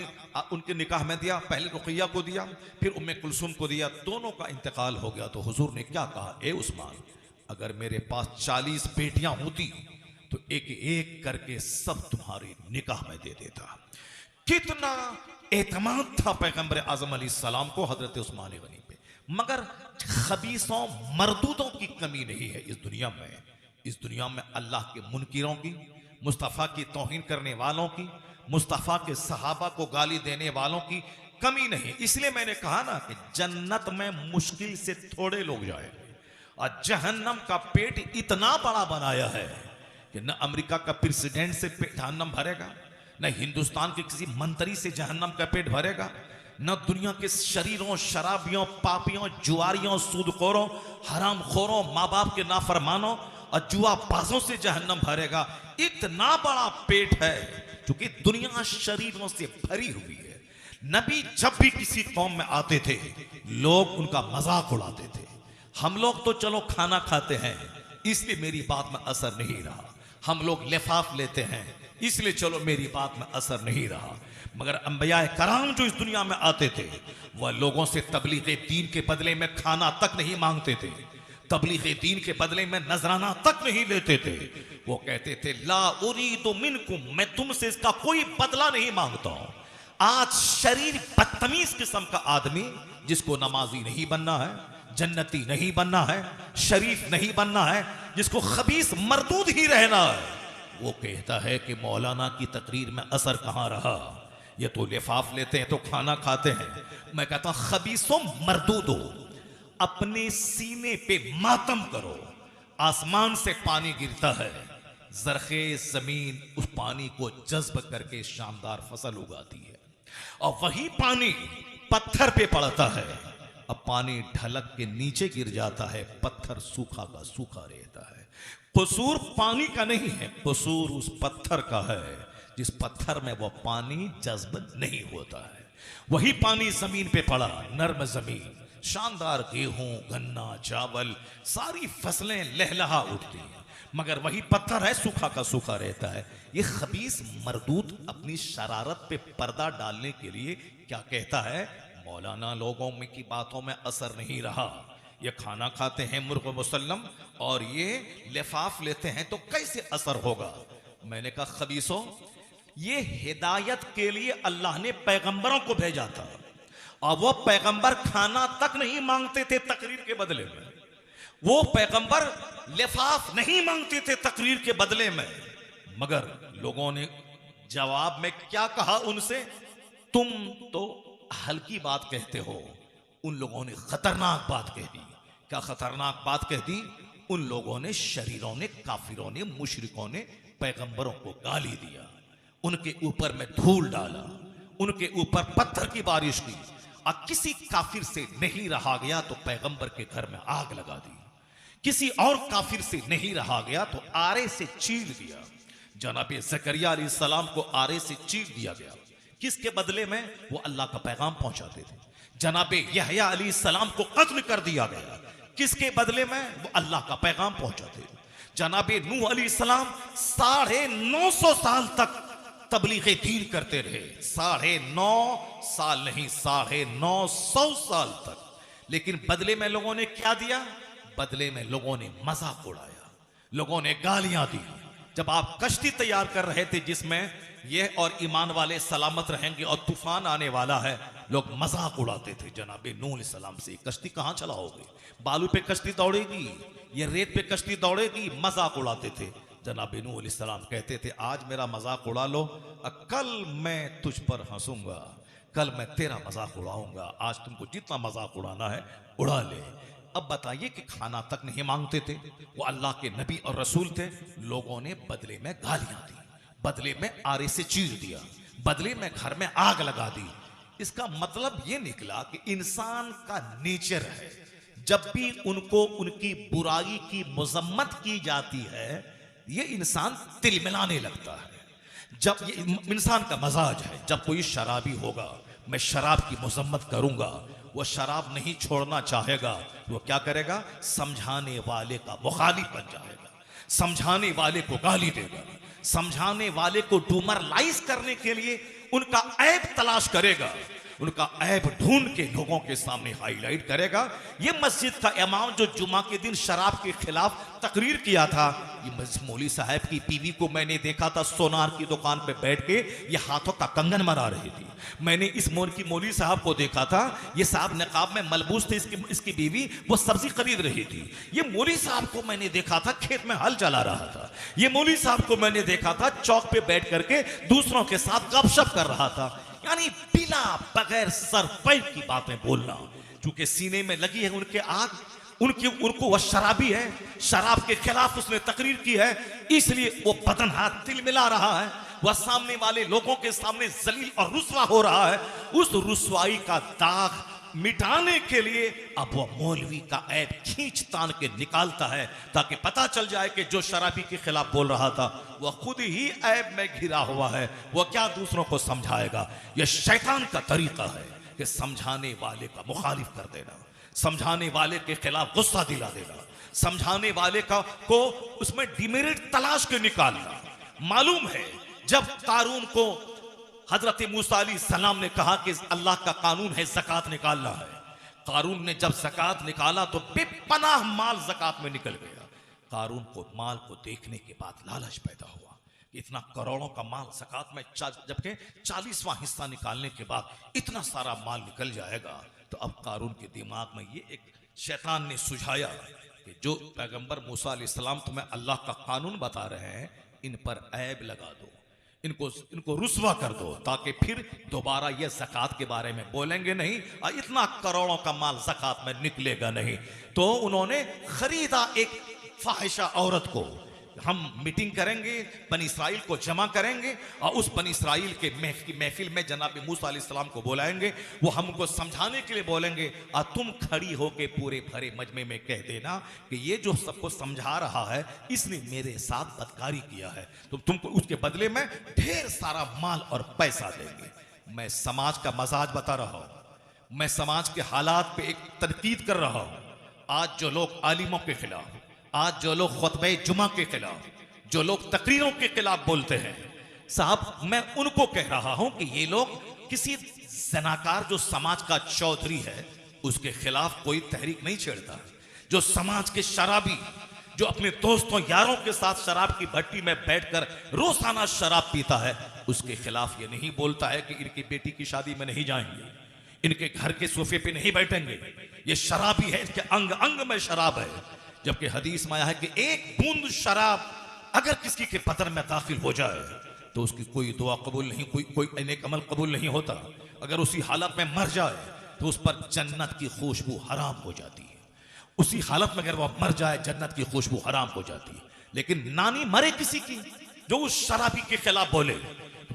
Speaker 2: उनके निकाह में दिया, पहले रुकैया को दिया, फिर उम्मे कुलसुम को दिया, दोनों का इंतकाल हो गया। तो हुजूर ने क्या कहा, ए उस्मान, अगर मेरे पास 40 बेटियां होती तो एक एक करके सब तुम्हारे निकाह में दे देता। कितना एतमाद था पैगंबर आजम अलैहिस्सलाम को हजरत उस्मान गनी पे। मगर खबीसों मरदूदों की कमी नहीं है इस दुनिया में। इस दुनिया में अल्लाह के मुनकिरों की, मुस्तफ़ा की तौहीन करने वालों की, मुस्तफ़ा के सहाबा को गाली देने वालों की कमी नहीं। इसलिए मैंने कहा ना कि जन्नत में मुश्किल से थोड़े लोग जाएंगे, और जहन्नम का पेट इतना बड़ा बनाया है कि न अमेरिका का प्रेसिडेंट से जहन्नम भरेगा, न हिंदुस्तान के किसी मंत्री से जहन्नम का पेट भरेगा, न दुनिया के शरीरों, शराबियों, पापियों, जुआरियों, सूदखोरों, हरामखोरों, माँ बाप के नाफरमानों और जुआ बाजों से जहन्नम भरेगा। इतना बड़ा पेट है क्योंकि दुनिया शरीरों से भरी हुई है। नबी जब भी किसी कौम में आते थे लोग उनका मजाक उड़ाते थे। हम लोग तो चलो खाना खाते हैं इसलिए मेरी बात में असर नहीं रहा, हम लोग लिफाफ लेते हैं इसलिए चलो मेरी बात में असर नहीं रहा। मगर अंबिया कराम जो इस दुनिया में आते थे वह लोगों से तबलीग दीन के बदले में खाना तक नहीं मांगते थे, तबलीग दीन के बदले में नजराना तक नहीं लेते थे। वो कहते थे ला उरीदु मिनकुम, मैं तुमसे इसका कोई बदला नहीं मांगता हूं। आज शरीर बदतमीज किस्म का आदमी जिसको नमाजी नहीं बनना है, जन्नती नहीं बनना है, शरीफ नहीं बनना है, जिसको खबीस मरदूद ही रहना है, वो कहता है कि मौलाना की तकरीर में असर कहां रहा, ये तो लिफाफ लेते हैं तो खाना खाते हैं। मैं कहता हूं खबीसों मरदूदो, अपने सीने पे मातम करो। आसमान से पानी गिरता है, जरखेज जमीन उस पानी को जज्ब करके शानदार फसल उगाती है, और वही पानी पत्थर पे पड़ता है। अब पानी ढलक के नीचे गिर जाता है, पत्थर सूखा का सूखा रहता है। कसूर पानी का नहीं है, कसूर उस पत्थर का है जिस पत्थर में वो पानी जज्ब नहीं होता है। वही पानी जमीन पे पड़ा, नर्म जमीन, शानदार गेहूं, गन्ना, चावल, सारी फसलें लहलहा उठती हैं, मगर वही पत्थर है सूखा का सूखा रहता है। ये खबीस मरदूद अपनी शरारत पे पर्दा डालने के लिए क्या कहता है, मौलाना लोगों में की बातों में असर नहीं रहा, ये खाना खाते हैं मुर्ग मुसल्लम और ये लिफाफ लेते हैं तो कैसे असर होगा। मैंने कहा खबीसों, ये हिदायत के लिए अल्लाह ने पैगंबरों को भेजा था, और वो पैगंबर खाना तक नहीं मांगते थे तकरीर के बदले में, वो पैगंबर लिफाफ नहीं मांगते थे तकरीर के बदले में। मगर लोगों ने जवाब में क्या कहा उनसे, तुम तो हल्की बात कहते हो। उन लोगों ने खतरनाक बात कह दी। क्या खतरनाक बात कह दी? उन लोगों ने, शरीरों ने, काफिरों ने, मुशरिकों ने पैगंबरों को गाली दिया, उनके ऊपर में धूल डाला, उनके ऊपर पत्थर की बारिश की, और किसी काफिर से नहीं रहा गया तो पैगंबर के घर में आग लगा दी। किसी और काफिर से नहीं रहा गया तो आरे से चीर दिया। जनाबे ज़करिया अलैहिस्सलाम को आरे से चीर दिया गया। किसके बदले में? वो अल्लाह का पैगाम पहुंचाते थे। जनाबे यहया अलैहिस्सलाम को कत्ल कर दिया गया। किसके बदले में? वो अल्लाह का पैगाम पहुंचाते थे। जनाबे नूह अलैहिस्सलाम 950 साल तक तबलीग दीन करते रहे। 950 साल नहीं, 950 साल तक। लेकिन बदले में लोगों ने क्या दिया? बदले में लोगों ने मजाक उड़ाया, लोगों ने गालियां दी। जब आप कश्ती तैयार कर रहे थे जिसमें ये और ईमान वाले सलामत रहेंगे और तूफान आने वाला है, लोग मजाक उड़ाते थे जनाबे नूह अलैहिस्सलाम से। कश्ती कहां चलाओगे? बालू पे कश्ती दौड़ेगी, ये रेत पे कश्ती दौड़ेगी? मजाक उड़ाते थे। जनाबे नूह अलैहिस्सलाम कहते थे आज मेरा मजाक उड़ा लो, कल मैं तुझ पर हंसूंगा, कल मैं तेरा मजाक उड़ाऊंगा। आज तुमको जितना मजाक उड़ाना है उड़ा ले। अब बताइए कि खाना तक नहीं मांगते थे, वो अल्लाह के नबी और रसूल थे। लोगों ने बदले में गालियां दी, बदले में आरे से चीर दिया, बदले में घर में आग लगा दी। इसका मतलब ये निकला कि इंसान का नेचर है, जब भी उनको उनकी बुराई की मजम्मत की जाती है, ये इंसान तिलमिलाने लगता है। जब ये इंसान का मजाज है, जब कोई शराबी होगा, मैं शराब की मजम्मत करूंगा, वो शराब नहीं छोड़ना चाहेगा, वो क्या करेगा? समझाने वाले का मुखालिफ बन जाएगा, समझाने वाले को गाली देगा, समझाने वाले को डूमरलाइज करने के लिए उनका ऐब तलाश करेगा, उनका ऐब ढूंढ के लोगों के सामने हाईलाइट करेगा। ये मस्जिद का इमाम जो जुमा के दिन शराब के खिलाफ तकरीर किया था, ये मौलवी साहब की बीवी को मैंने देखा था सोनार की दुकान पे बैठ के ये हाथों का कंगन मरा रही थी। मैंने इस मौलवी साहब को देखा था, ये साहब नकाब में मलबूस थे, इसकी बीवी वो सब्जी खरीद रही थी। ये मौलवी साहब को मैंने देखा था खेत में हल चला रहा था। ये मौलवी साहब को मैंने देखा था चौक पे बैठ करके दूसरों के साथ गपशप कर रहा था। यानी बिना बगैर सर पैर की बातें बोलना, क्योंकि सीने में लगी है उनके आग, उनको वह शराबी है, शराब के खिलाफ उसने तकरीर की है, इसलिए वो बदन हाथ तिल मिला रहा है। वह सामने वाले लोगों के सामने जलील और रुस्वा हो रहा है। उस रुस्वाई का दाग मिटाने के लिए अब वह मौलवी का ऐब खींच तान के निकालता है, ताकि पता चल जाए कि जो शराबी के खिलाफ बोल रहा था वह खुद ही ऐब में घिरा हुआ है, वह क्या दूसरों को समझाएगा। यह शैतान का तरीका है कि समझाने वाले का मुखालिफ कर देना, समझाने वाले के खिलाफ गुस्सा दिला देना, समझाने वाले को उसमें डिमेरिट तलाश के निकालना। मालूम है जब कारून को हजरत मूसा अलैहिस्सलाम ने कहा कि अल्लाह का कानून है ज़कात निकालना है, कारून ने जब ज़कात निकाला तो बेपनाह माल ज़कात में निकल गया। कारून को माल को देखने के बाद लालच पैदा हुआ कि इतना करोड़ों का माल ज़कात में, जबकि 40वां हिस्सा निकालने के बाद इतना सारा माल निकल जाएगा। तो अब कारून के दिमाग में ये एक शैतान ने सुझाया कि जो पैगंबर मूसा अलैहिस्सलाम तुम्हें अल्लाह का कानून बता रहे हैं, इन पर ऐब लगा दो, इनको रुस्वा कर दो, ताकि फिर दोबारा ये ज़कात के बारे में बोलेंगे नहीं और इतना करोड़ों का माल ज़कात में निकलेगा नहीं। तो उन्होंने खरीदा एक फाहिशा औरत को। हम मीटिंग करेंगे, बनी इसराइल को जमा करेंगे और उस बनी इसराइल के महफिल में जनाब मूसा अलैहिस्सलाम को बुलाएंगे। वो हमको समझाने के लिए बोलेंगे और तुम खड़ी होके पूरे भरे मजमे में कह देना कि ये जो सबको समझा रहा है इसने मेरे साथ बदकारी किया है, तो तुमको उसके बदले में ढेर सारा माल और पैसा देंगे। मैं समाज का मजाज बता रहा हूं, मैं समाज के हालात पे एक तनकीद कर रहा हूं। आज जो लोग आलिमों के खिलाफ, आज जो लोग खुतबे जुमा के खिलाफ, जो लोग तकरीरों के खिलाफ बोलते हैं, साहब मैं उनको कह रहा हूं कि ये लोग किसी जनाकार जो समाज का चौधरी है उसके खिलाफ कोई तहरीक नहीं छेड़ता। जो समाज के शराबी, जो अपने दोस्तों यारों के साथ शराब की भट्टी में बैठकर रोजाना शराब पीता है, उसके खिलाफ ये नहीं बोलता है कि इनकी बेटी की शादी में नहीं जाएंगे, इनके घर के सोफे पे नहीं बैठेंगे, ये शराबी है, इसके अंग अंग में शराब है। जबकि हदीस में आया है कि एक बूंद शराब अगर किसी के बदन में दाखिल हो जाए तो उसकी कोई दुआ कबूल नहीं, कोई नेक अमल कबूल नहीं होता। अगर उसी हालत में मर जाए तो उस पर जन्नत की खुशबू हराम हो जाती है। उसी हालत में अगर वह मर जाए जन्नत की खुशबू हराम हो जाती है। लेकिन नानी मरे किसी की जो उस शराबी के खिलाफ बोले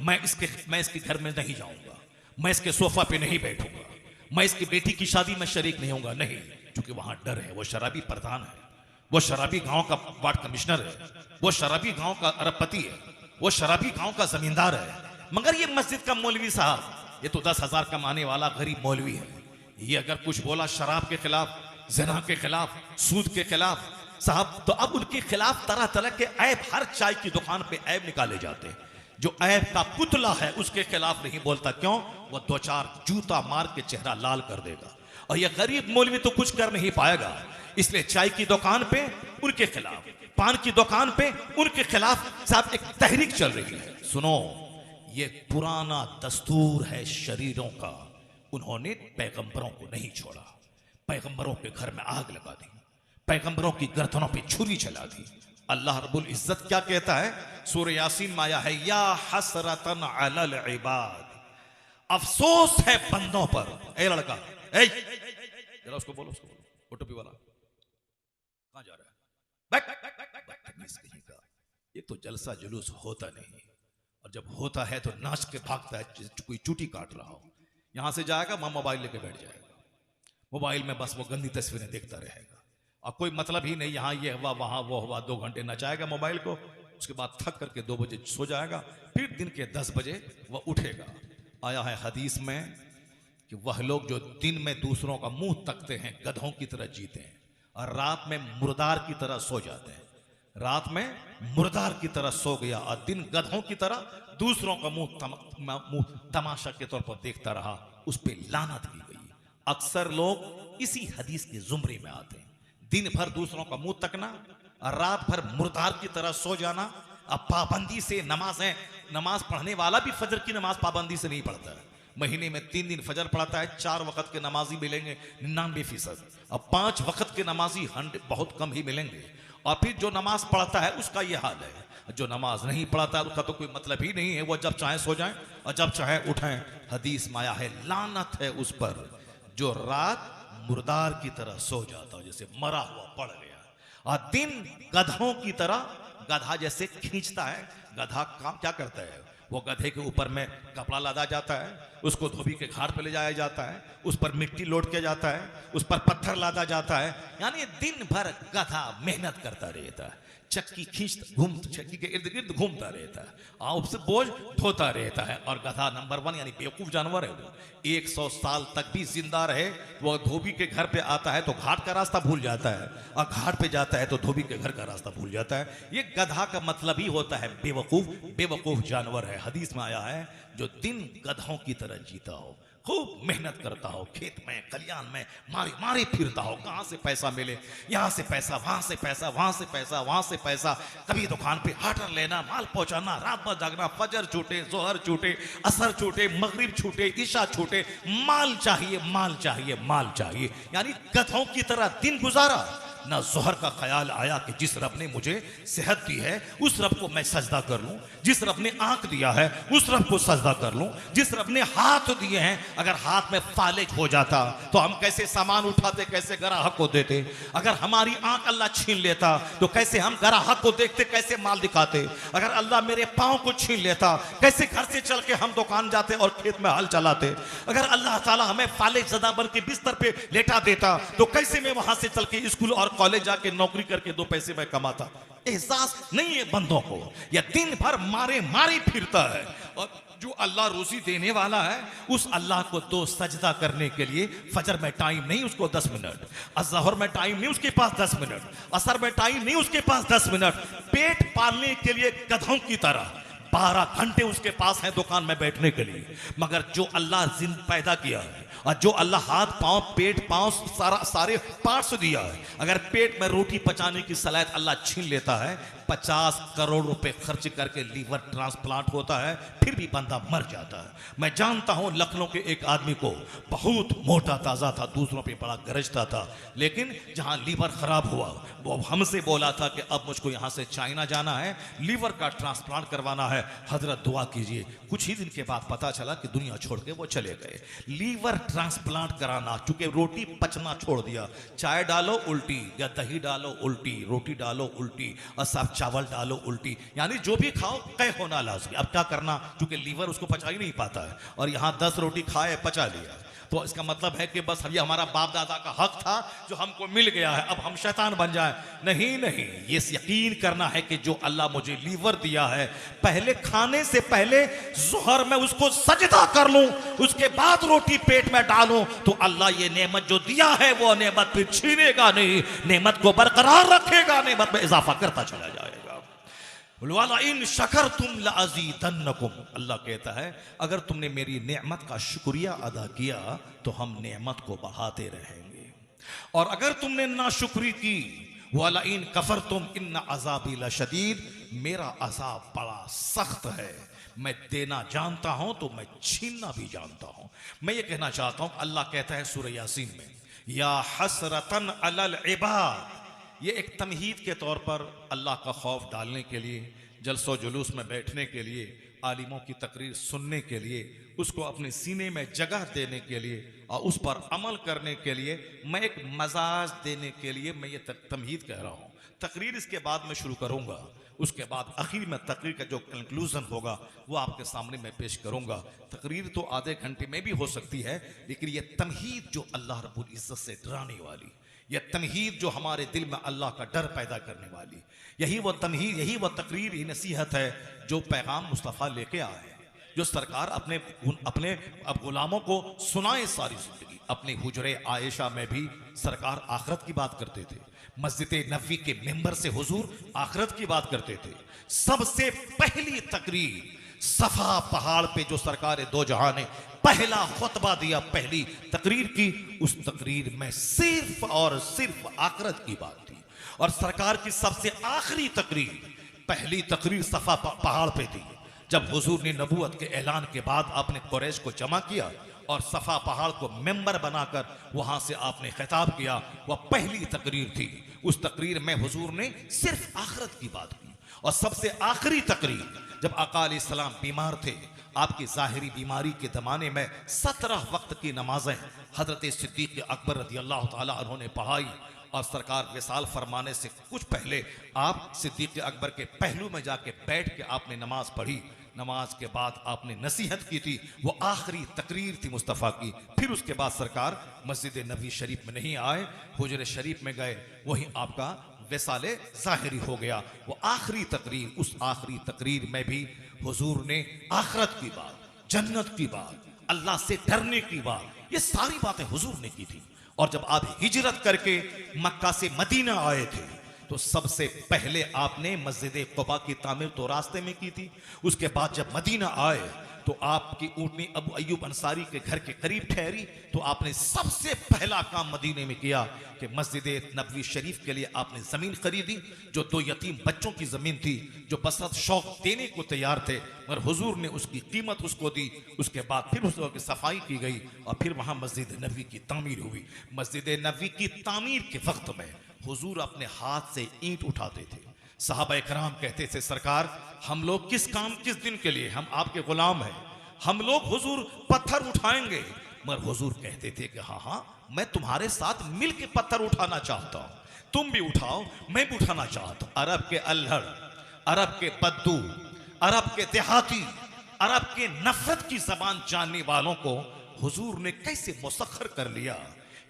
Speaker 2: मैं इसके घर में नहीं जाऊंगा, मैं इसके सोफा पे नहीं बैठूंगा, मैं इसकी बेटी की शादी में शरीक नहीं होऊंगा, नहीं, क्योंकि वहां डर है, वो शराबी प्रधान है, वो शराबी गांव का वार्ड कमिश्नर है, वो शराबी गांव का अरबपति है, वो शराबी गांव का जमींदार है। मगर ये मस्जिद का मौलवी साहब, ये तो 10,000 कमाने वाला गरीब मौलवी है, ये अगर कुछ बोला शराब के खिलाफ, जना के खिलाफ, सूद के खिलाफ साहब, तो अब उनके खिलाफ तरह तरह के ऐब, हर चाय की दुकान पे ऐब निकाले जाते हैं। जो ऐब का पुतला है उसके खिलाफ नहीं बोलता, क्यों? वो 2-4 जूता मार के चेहरा लाल कर देगा, और ये गरीब मौलवी तो कुछ कर नहीं पाएगा। इसलिए चाय की दुकान पे उनके खिलाफ, पान की दुकान पे उनके खिलाफ साहब एक तहरीक चल रही है। सुनो, ये पुराना दस्तूर है शरीरों का, उन्होंने पैगंबरों को नहीं छोड़ा, पैगंबरों के घर में आग लगा दी, पैगंबरों की गर्दनों पे छुरी चला दी। अल्लाह रब्बुल इज्जत क्या कहता है? सूरह यासीन में आया है, या हसरतन अलल इबाद, अफसोस है बंदों पर। ए लड़का, ए जरा उसको बोलो, उसको बोलो, वो टोपी वाला कहां जा रहा है? ये तो जलसा जुलूस होता नहीं, और जब होता है तो नाच के भागता है, कोई चूटी काट रहा हो, यहां से जाएगा, वहां मोबाइल लेके बैठ जाएगा, मोबाइल में बस वो गंदी तस्वीरें देखता रहेगा, और कोई मतलब ही नहीं, यहां ये हुआ वहां वो हुआ, 2 घंटे नचाएगा मोबाइल को, उसके बाद थक करके 2 बजे सो जाएगा, फिर दिन के 10 बजे वह उठेगा। आया है हदीस में कि वह लोग जो दिन में दूसरों का मुंह तकते हैं, गधों की तरह जीते हैं, और रात में मुर्दार की तरह सो जाते हैं। रात में मुर्दार की तरह सो गया और दिन गधों की तरह दूसरों का मुंह तमाशा के तौर पर देखता रहा, उस पर लानत की गई। अक्सर लोग इसी हदीस के जुमरे में आते हैं, दिन भर दूसरों का मुंह तकना और रात भर मुर्दार की तरह सो जाना। अब पाबंदी से नमाज पढ़ने वाला भी फजर की नमाज पाबंदी से नहीं पढ़ता है, महीने में 3 दिन फजर पढ़ता है, 4 वक्त के नमाजी मिलेंगे 99%, अब 5 वक्त के नमाजी बहुत कम ही मिलेंगे। और फिर जो नमाज पढ़ता है उसका ये हाल है, जो नमाज नहीं पढ़ता है उसका तो कोई मतलब ही नहीं है, वो जब चाहे सो जाए और जब चाहे उठाएं। हदीस में आया है, लानत है उस पर जो रात मुर्दार की तरह सो जाता हो, जैसे मरा हुआ पड़ गया, और दिन गधों की तरह, गधा जैसे खींचता है, गधा काम क्या करता है, वो गधे के ऊपर में कपड़ा लादा जाता है, उसको धोबी के घाट पे ले जाया जाता है, उस पर मिट्टी लोट के जाता है, उस पर पत्थर लादा जाता है, यानी दिन भर गधा मेहनत करता रहता है, चक्की चक्की के इर्द गिर्द घूमता रहता है, और उससे बोझ ढोता रहता है। और गधा नंबर 1 यानी बेवकूफ जानवर है, वो 100 साल तक भी जिंदा रहे, वो धोबी के घर पे आता है तो घाट का रास्ता भूल जाता है, और घाट पे जाता है तो धोबी के घर का रास्ता भूल जाता है। ये गधा का मतलब ही होता है बेवकूफ जानवर है। हदीस में आया है, जो दिन गधों की तरह जीता हो, खूब मेहनत करता हो, खेत में खलियान में मारे फिरता हो, कहां से पैसा मिले, यहां से पैसा, वहां से पैसा, वहां से पैसा, वहां से पैसा, कभी दुकान पे हाटर लेना, माल पहुंचाना, रात भर जागना, फजर छूटे, जोहर छूटे, असर छूटे, मगरिब छूटे, ईशा छूटे, माल चाहिए, माल चाहिए, माल चाहिए, यानी गधों की तरह दिन गुजारा। ना जोहर का ख्याल आया कि जिस रब ने मुझे सेहत दी है उस रब को मैं सजदा कर लूं, जिस रब ने आंख दिया है उस रब को सजदा कर लूं, जिस रब ने हाथ दिए हैं, अगर हाथ में फालिज हो जाता तो हम कैसे सामान उठाते, कैसे ग्राहक को देते, अगर हमारी आंख अल्लाह छीन लेता तो कैसे हम ग्राहक को देखते, कैसे माल दिखाते, अगर अल्लाह मेरे पांव को छीन लेता कैसे घर से चल के हम दुकान जाते और खेत में हल चलाते, अगर अल्लाह ताला हमें फालिज ज़दा बन के बिस्तर पे लेटा देता तो कैसे मैं वहां से चल के स्कूल और कॉलेज जाके नौकरी करके 2 पैसे मैं कमाता। एहसास नहीं है बंदों को, या दिन भर मारे फिरता है। और जो अल्लाह रोजी देने वाला है उस अल्लाह को तो सजदा करने के लिए फजर में टाइम नहीं, उसको 10 मिनट, अज़हर में टाइम नहीं, उसके पास 10 मिनट, असर में टाइम नहीं, उसके पास 10 मिनट, पेट पालने के लिए गधों की तरह 12 घंटे उसके पास है दुकान में बैठने के लिए। मगर जो अल्लाह जिन पैदा किया है और जो अल्लाह हाथ पांव पेट पांव सारे पार्ट्स दिया है, अगर पेट में रोटी पचाने की सलाहियत अल्लाह छीन लेता है, 50 करोड़ रुपए खर्च करके लीवर ट्रांसप्लांट होता है, फिर भी बंदा मर जाता है। मैं जानता हूं लखनऊ के एक आदमी को, बहुत मोटा ताजा था, दूसरों पे बड़ा गरजता था, लेकिन जहां लीवर खराब हुआ वो हमसे बोला था कि अब मुझको यहां से चाइना जाना है, लीवर का ट्रांसप्लांट करवाना है, हजरत दुआ कीजिए। कुछ ही दिन के बाद पता चला कि दुनिया छोड़ के वो चले गए। लीवर ट्रांसप्लांट कराना, चूंकि रोटी पचना छोड़ दिया, चाय डालो उल्टी, या दही डालो उल्टी, रोटी डालो उल्टी, और सब चावल डालो उल्टी, यानी जो भी खाओ तय होना लाजमी। अब क्या करना, क्योंकि लीवर उसको पचा ही नहीं पाता है, और यहां 10 रोटी खाए पचा लिया, तो इसका मतलब है कि बस ये हमारा बाप दादा का हक था जो हमको मिल गया है, अब हम शैतान बन जाए। नहीं नहीं, ये यकीन करना है कि जो अल्लाह मुझे लीवर दिया है, पहले खाने से पहले ज़ोहर में उसको सजदा कर लूं, उसके बाद रोटी पेट में डालूं, तो अल्लाह ये नेमत जो दिया है वो नेमत फिर छीनेगा नहीं, नेमत को बरकरार रखेगा, नेमत में इजाफा करता चला जाएगा। वाला इन शकर तुम लाज़ीदन्नकुम, अल्लाह कहता है अगर तुमने मेरी नेमत का शुक्रिया अदा किया तो हम नेमत को बढ़ाते रहेंगे, और अगर तुमने नाशुक्री की, वाला इन कफर तुम इन अज़ाबी लशदीद, मेरा अज़ाब बड़ा सख्त है, मैं देना जानता हूं तो मैं छीनना भी जानता हूं। मैं ये कहना चाहता हूं, अल्लाह कहता है सूरह यासीन में, या हसरतन अलल इबाद, ये एक तमहीद के तौर पर अल्लाह का खौफ डालने के लिए, जलसो जुलूस में बैठने के लिए, आलिमों की तकरीर सुनने के लिए, उसको अपने सीने में जगह देने के लिए और उस पर अमल करने के लिए, मैं एक मजाज देने के लिए मैं ये तमहीद कह रहा हूँ। तकरीर इसके बाद मैं शुरू करूँगा, उसके बाद आखिर में तकरीर का जो कंक्लूजन होगा वो आपके सामने मैं पेश करूँगा। तकरीर तो आधे घंटे में भी हो सकती है, लेकिन ये तमहीद जो अल्लाह रब्बुल इज़्ज़त से डराने वाली, यह तमहीद जो हमारे दिल में अल्लाह का डर पैदा करने वाली, यही वह तमहीद, यही वह तकरीर, ये नसीहत है जो पैगाम मुस्तफ़ा लेके आए हैं, जो सरकार अपने अब गुलामों को सुनाए सारी जिंदगी। अपने हुजरे आयशा में भी सरकार आखरत की बात करते थे, मस्जिद नबवी के मेंबर से हुजूर आखरत की बात करते थे। सबसे पहली तकरीर सफा पहाड़ पे जो सरकार दो जहां ने पहला खुतबा दिया, पहली तकरीर की, उस तकरीर में सिर्फ और सिर्फ आखिरत की बात थी। और सरकार की सबसे आखिरी तकरीर, पहली तकरीर सफा पहाड़ पे थी, जब हुजूर ने नबूवत के ऐलान के बाद आपने कुरैश को जमा किया और सफा पहाड़ को मेंबर बनाकर वहां से आपने खिताब किया, वह पहली तकरीर थी। उस तकरीर में हुजूर ने सिर्फ आखिरत की बात की। और सबसे आखिरी तकरीर जब आका अलैहिस्सलाम बीमार थे, आपकी जाहिरी बीमारी के ज़माने में 17 वक्त की नमाजें हजरत सिद्दीक़ अकबर रज़ी अल्लाह ताला अन्हु ने पढ़ाई, और सरकार विसाल फरमाने से कुछ पहले आप सिद्दीक़ अकबर के पहलू में जाके बैठ के आपने नमाज पढ़ी। नमाज के बाद आपने नसीहत की थी, वो आखिरी तकरीर थी मुस्तफ़ा की। फिर उसके बाद सरकार मस्जिद नबी शरीफ में नहीं आए, हुजरे शरीफ में गए, वहीं आपका वसाले ज़ाहिरी हो गया। वो आखिरी तकरीर, उस आखिरी तकरीर में भी हुजूर ने आखिरत की बात, जन्नत की बात, अल्लाह से डरने की बात, ये सारी बातें हुजूर ने की थी। और जब आप हिजरत करके मक्का से मदीना आए थे, तो सबसे पहले आपने मस्जिद क़ुबा की तामीर तो रास्ते में की थी। उसके बाद जब मदीना आए तो आपकी ऊँटनी अबू अय्यूब अंसारी के घर के करीब ठहरी, तो आपने सबसे पहला काम मदीने में किया कि मस्जिद नबवी शरीफ के लिए आपने ज़मीन खरीदी, जो 2 यतीम बच्चों की ज़मीन थी, जो बसरत शौक देने को तैयार थे, मगर हुजूर ने उसकी कीमत उसको दी। उसके बाद फिर उसकी सफाई की गई और फिर वहाँ मस्जिद नबवी की तामीर हुई। मस्जिद नबवी की तामीर के वक्त में हुजूर अपने हाथ से ईंट उठाते थे। सहाबा कराम कहते थे, सरकार हम लोग किस काम किस दिन के लिए, हम आपके गुलाम हैं, हम लोग हुजूर पत्थर उठाएंगे। मगर हुजूर कहते थे कि हाँ हाँ, मैं तुम्हारे साथ मिल के पत्थर उठाना चाहता हूँ, तुम भी उठाओ, मैं भी उठाना चाहता हूँ। अरब के अल्हड़, अरब के बद्दू, अरब के देहाती, अरब के नफरत की जबान जानने वालों को हुजूर ने कैसे मुसख्खर कर लिया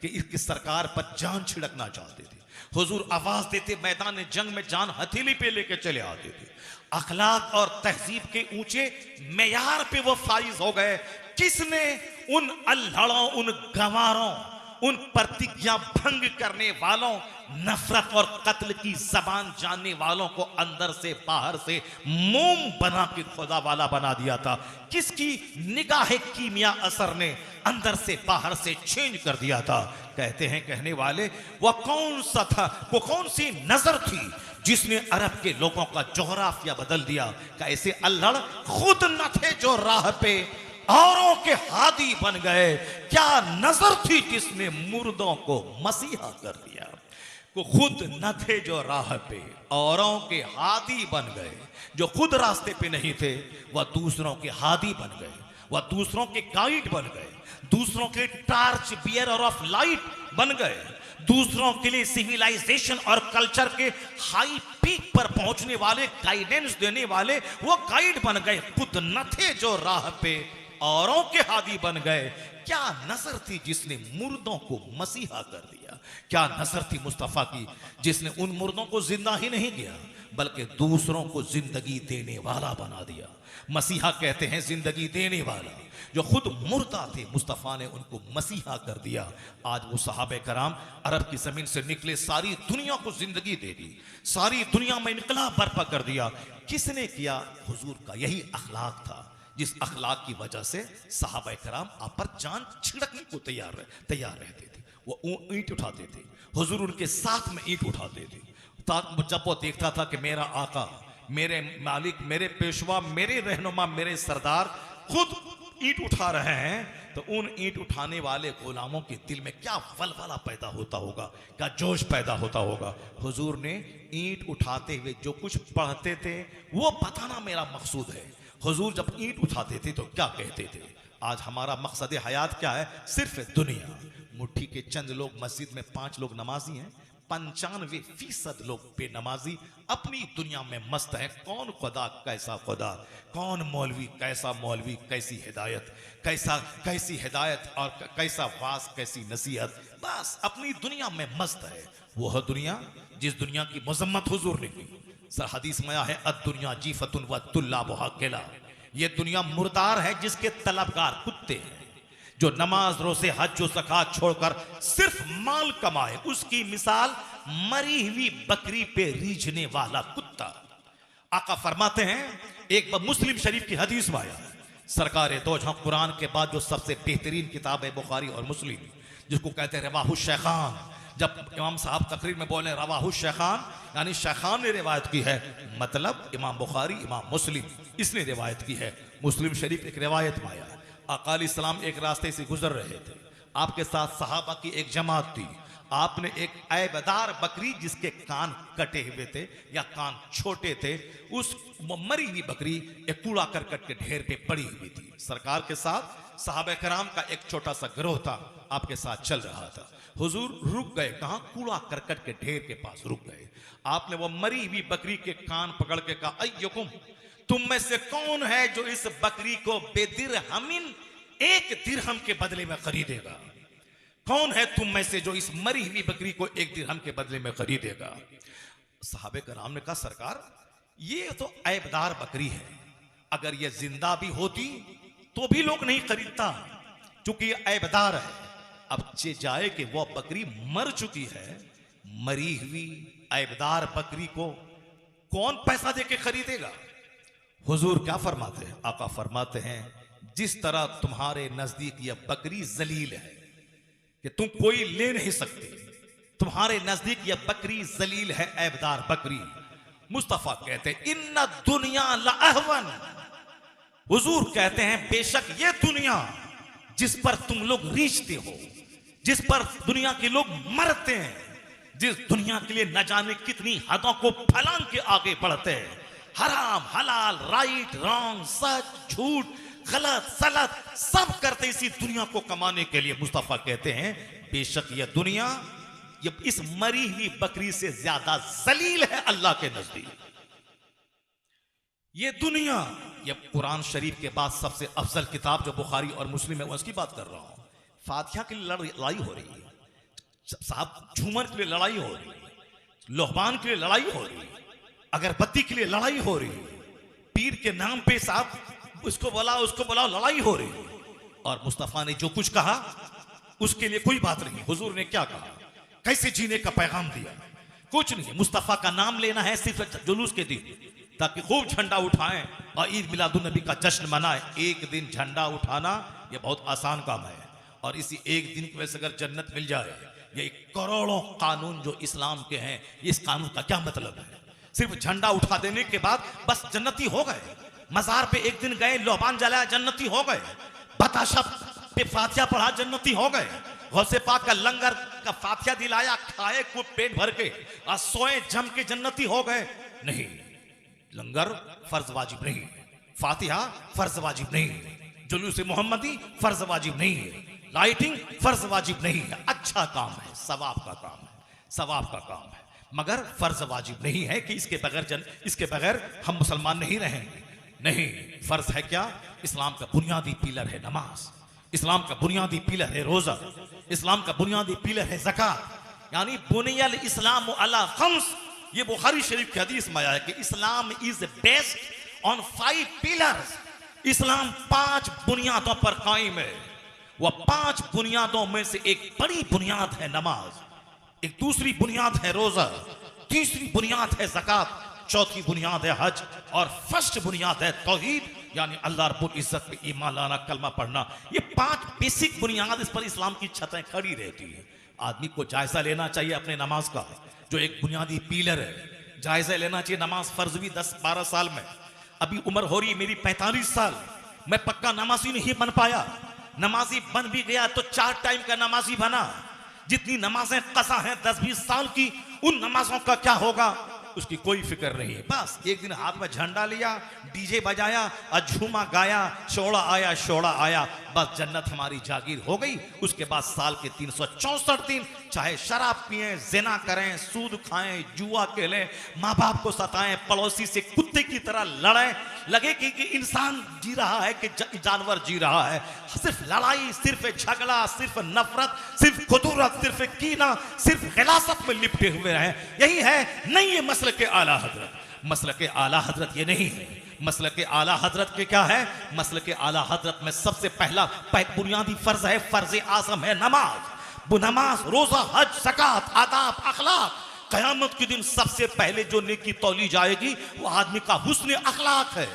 Speaker 2: कि इसकी सरकार पर जान छिड़कना चाहते थे। हुजूर आवाज देते, मैदान जंग में जान हथेली पे लेके चले आते थे। अखलाक और तहजीब के ऊंचे मेयार पे वो फाइज हो गए। किसने उन अल्हड़ों, उन गंवारों, उन प्रतिज्ञा भंग करने वालों, नफरत और कत्ल की जबान जानने वालों को अंदर से बाहर से मोम बना के खुदा वाला बना दिया था? किसकी निगाह कीमिया असर ने अंदर से बाहर से चेंज कर दिया था? कहते हैं कहने वाले, वह कौन सा था, वो कौन सी नजर थी जिसने अरब के लोगों का जोग्राफिया बदल दिया? कैसे अल्हड़ खुद न थे जो राह पे औरों के हादी बन गए? क्या नजर थी जिसने मुर्दों को मसीहा कर दिया? वो खुद न थे जो राह पे औरों के हादी बन गए। जो खुद रास्ते पे नहीं थे वह दूसरों के हादी बन गए, वह दूसरों के गाइड बन गए, दूसरों के टार्च बियरर ऑफ लाइट बन गए, दूसरों के लिए सिविलाइजेशन और कल्चर के हाई पीक पर पहुंचने वाले, गाइडेंस देने वाले वो गाइड बन गए। खुद न थे जो राह पे औरों के हादी बन गए। क्या नजर थी जिसने मुर्दों को मसीहा कर दिया। क्या नजर थी मुस्तफा की जिसने उन मुर्दों को जिंदा ही नहीं किया बल्कि दूसरों को जिंदगी देने वाला बना दिया। मसीहा कहते हैं जिंदगी देने वाला। जो खुद मुर्दा थे मुस्तफा ने उनको मसीहा कर दिया। आज वो सहाबे कराम अरब की जमीन से निकले, सारी दुनिया को जिंदगी दे दी, सारी दुनिया में इनकलाब बर्पा कर दिया। किसने किया? हुजूर का यही अखलाक था जिस अखलाक की वजह से सहाबा कराम आप पर जान छिड़कने को तैयार रहते थे। वो ईंट उठाते थे, हुजूर उनके साथ में ईंट उठाते थे। जब वो देखता था कि मेरा आका, मेरे मालिक, मेरे पेशवा, मेरे रहनुमा, मेरे सरदार खुद ईंट उठा रहे हैं तो उन ईंट उठाने वाले गुलामों के दिल में क्या वलवला पैदा होता होगा, क्या जोश पैदा होता होगा। हुजूर ने ईंट उठाते हुए जो कुछ पढ़ते थे वो बताना मेरा मकसूद है। हुजूर जब ईंट उठाते थे तो क्या कहते थे? आज हमारा मकसद हयात क्या है? सिर्फ दुनिया। मुट्ठी के चंद लोग मस्जिद में 5 लोग नमाजी हैं, 95% लोग बेनमाजी अपनी दुनिया में मस्त हैं। कौन खुदा कैसा खुदा, कौन मौलवी कैसा मौलवी, कैसी हिदायत कैसी हिदायत और कैसा वास कैसी नसीहत, बस अपनी दुनिया में मस्त है। वो है दुनिया जिस दुनिया की मजम्मत हुजूर ने की। सर हदीस में है अद दुनिया जीफतुन व तुल्लाबुहा किला। ये दुनिया मुर्दार है जिसके तलबगार कुत्ते हैं। जो नमाज रोजे हज ज़कात छोड़कर सिर्फ माल कमाए, उसकी मिसाल मरी हुई बकरी पे रीझने वाला कुत्ता। आका फरमाते हैं, एक बार मुस्लिम शरीफ की हदीस में आया, सरकार दो जहां कुरान के बाद जो सबसे बेहतरीन किताब है बुखारी और मुस्लिम, जिसको कहते हैं रवाहु शेखान। जब इमाम साहब तकरीर में बोले रवाहु शेखान, यानी शेखान ने रिवायत की है, मतलब इमाम बुखारी इमाम मुस्लिम इसने रिवायत की है। मुस्लिम शरीफ एक रिवायत में आया, आका अलैहिस्सलाम एक रास्ते से गुजर रहे थे, आपके साथ सहाबा की एक जमात थी। आपने एक ऐबदार बकरी जिसके कान कटे हुए थे या कान छोटे थे, उस मरी हुई बकरी एक कूड़ा करकट के ढेर पे पड़ी हुई थी। सरकार के साथ सहाबा कराम का एक छोटा सा गिरोह था, आपके साथ चल रहा था। हुजूर रुक गए, कहां? कूड़ा करकट के ढेर के पास रुक गए। आपने वो मरी हुई बकरी के कान पकड़ के कहा, अय्युकुम, तुम में से कौन है जो इस बकरी को बेदिरहमिन, 1 दिरहम के बदले में खरीदेगा? कौन है तुम में से जो इस मरी हुई बकरी को 1 दिरहम के बदले में खरीदेगा? सहाबे कराम ने कहा, सरकार ये तो ऐबदार बकरी है, अगर ये जिंदा भी होती तो भी लोग नहीं खरीदता क्योंकि ये ऐबदार है। अब चे जाए कि वो बकरी मर चुकी है, मरी हुई ऐबदार बकरी को कौन पैसा देके खरीदेगा? हुजूर क्या फरमाते हैं? आका फरमाते हैं, जिस तरह तुम्हारे नजदीक यह बकरी जलील है कि तुम कोई ले नहीं सकते, तुम्हारे नजदीक यह बकरी जलील है, ऐबदार बकरी। मुस्तफा कहते हैं, इन्ना दुनिया लाहवन, हुजूर कहते हैं बेशक ये दुनिया जिस पर तुम लोग रीझते हो, जिस पर दुनिया के लोग मरते हैं, जिस दुनिया के लिए न जाने कितनी हदों को फलांग के आगे बढ़ते हैं, हराम हलाल, राइट रॉन्ग, सच झूठ, गलत सलत सब करते इसी दुनिया को कमाने के लिए। मुस्तफा कहते हैं बेशक यह दुनिया ये इस मरी हुई बकरी से ज्यादा जलील है अल्लाह के नजदीक। ये दुनिया, ये कुरान शरीफ के बाद सबसे अफजल किताब जो बुखारी और मुस्लिम है उसकी बात कर रहा हूं। फातिहा के लिए लड़ाई हो रही है, साहब झूमर के लिए लड़ाई हो रही है, लोहबान के लिए लड़ाई हो रही है, अगरबत्ती के लिए लड़ाई हो रही है, पीर के नाम पे साहब उसको बुलाओ लड़ाई हो रही है। और मुस्तफा ने जो कुछ कहा उसके लिए कोई बात नहीं। हुजूर ने क्या कहा, कैसे जीने का पैगाम दिया, कुछ नहीं। मुस्तफा का नाम लेना है सिर्फ जुलूस के दिन, ताकि खूब झंडा उठाएं और ईद मिलादुन नबी का जश्न मनाएं। एक दिन झंडा उठाना यह बहुत आसान काम है, और इसी एक दिन की वजह से अगर जन्नत मिल जाए, ये करोड़ों कानून जो इस्लाम के हैं, इस कानून का क्या मतलब है? सिर्फ झंडा उठा देने के बाद बस जन्नती हो गए? मजार पे एक दिन गए, लोहबान जलाया, जन्नती हो गए? बताशा पे फातिहा पढ़ा, जन्नती हो गए? गौसे पाक का लंगर का फातिहा दिलाया, खाए खूब पेट भर के और सोए जम के, जन्नती हो गए? नहीं, लंगर फर्ज वाजिब नहीं है, फातिहा फर्ज वाजिब नहीं है, जुलूस मोहम्मदी फर्ज वाजिब नहीं है, लाइटिंग फर्ज वाजिब नहीं है। अच्छा काम है, सवाब का काम है, सवाब का काम है, मगर फर्ज वाजिब नहीं है कि इसके बगैर हम मुसलमान नहीं रहेंगे। नहीं, फर्ज है क्या? इस्लाम का बुनियादी पिलर है नमाज। इस्लाम का बुनियादी पिलर है रोजा, इस्लाम का बुनियादी पिलर है ज़कात, यानी बुनियल इस्लाम अला खम्स। ये बुखारी शरीफ की हदीस में आया है कि Islam is based on 5 pillars. इस्लाम 5 बुनियादों पर कायम है। वह 5 बुनियादों में से एक बड़ी बुनियाद है नमाज, एक दूसरी बुनियाद है रोजा, तीसरी बुनियाद है ज़कात, चौथी बुनियाद है हज, और फर्स्ट बुनियाद है तौहीद, यानी अल्लाह रब्बुल इज्जत पे ईमान लाना, कलमा पढ़ना। ये 5 बेसिक बुनियाद, इस पर इस्लाम की छतें खड़ी रहती है। आदमी को जायजा लेना चाहिए अपने नमाज का, जो एक बुनियादी पिलर है। जायजा लेना चाहिए। नमाज फर्ज भी 10-12 साल में, अभी उम्र हो रही है मेरी 45 साल, मैं पक्का नमाजी नहीं बन पाया। नमाजी बन भी गया तो 4 टाइम का नमाजी बना। जितनी नमाजें कसा हैं 10-20 साल की, उन नमाजों का क्या होगा उसकी कोई फिक्र नहीं है। बस एक दिन हाथ में झंडा लिया, डीजे बजाया और झूमा गाया, शोड़ा आया शोड़ा आया, बस जन्नत हमारी जागीर हो गई। उसके बाद साल के 364 दिन चाहे शराब पिएं, जिना करें, सूद खाएं, जुआ खेलें, माँ बाप को सताएं, पड़ोसी से कुत्ते की तरह लड़ें, लगे कि इंसान जी रहा है कि जानवर जी रहा है। सिर्फ लड़ाई, सिर्फ झगड़ा, सिर्फ नफरत, सिर्फ खुदूरत, सिर्फ कीना, सिर्फ गिलासत में लिपटे हुए हैं। यही है नहीं ये मसलक के आला हजरत। मसलक के आला हजरत ये नहीं है। मसलक के आला हजरत के क्या है? मसलक के आला हजरत में सबसे पहला बुनियादी फर्ज है, फर्ज आज़म है नमाज। वो नमाज, रोजा, हज, ज़कात, आदाब, अखलाक। क़यामत के दिन सबसे पहले जो नेकी तौली जाएगी वो आदमी का हुस्न अखलाक है।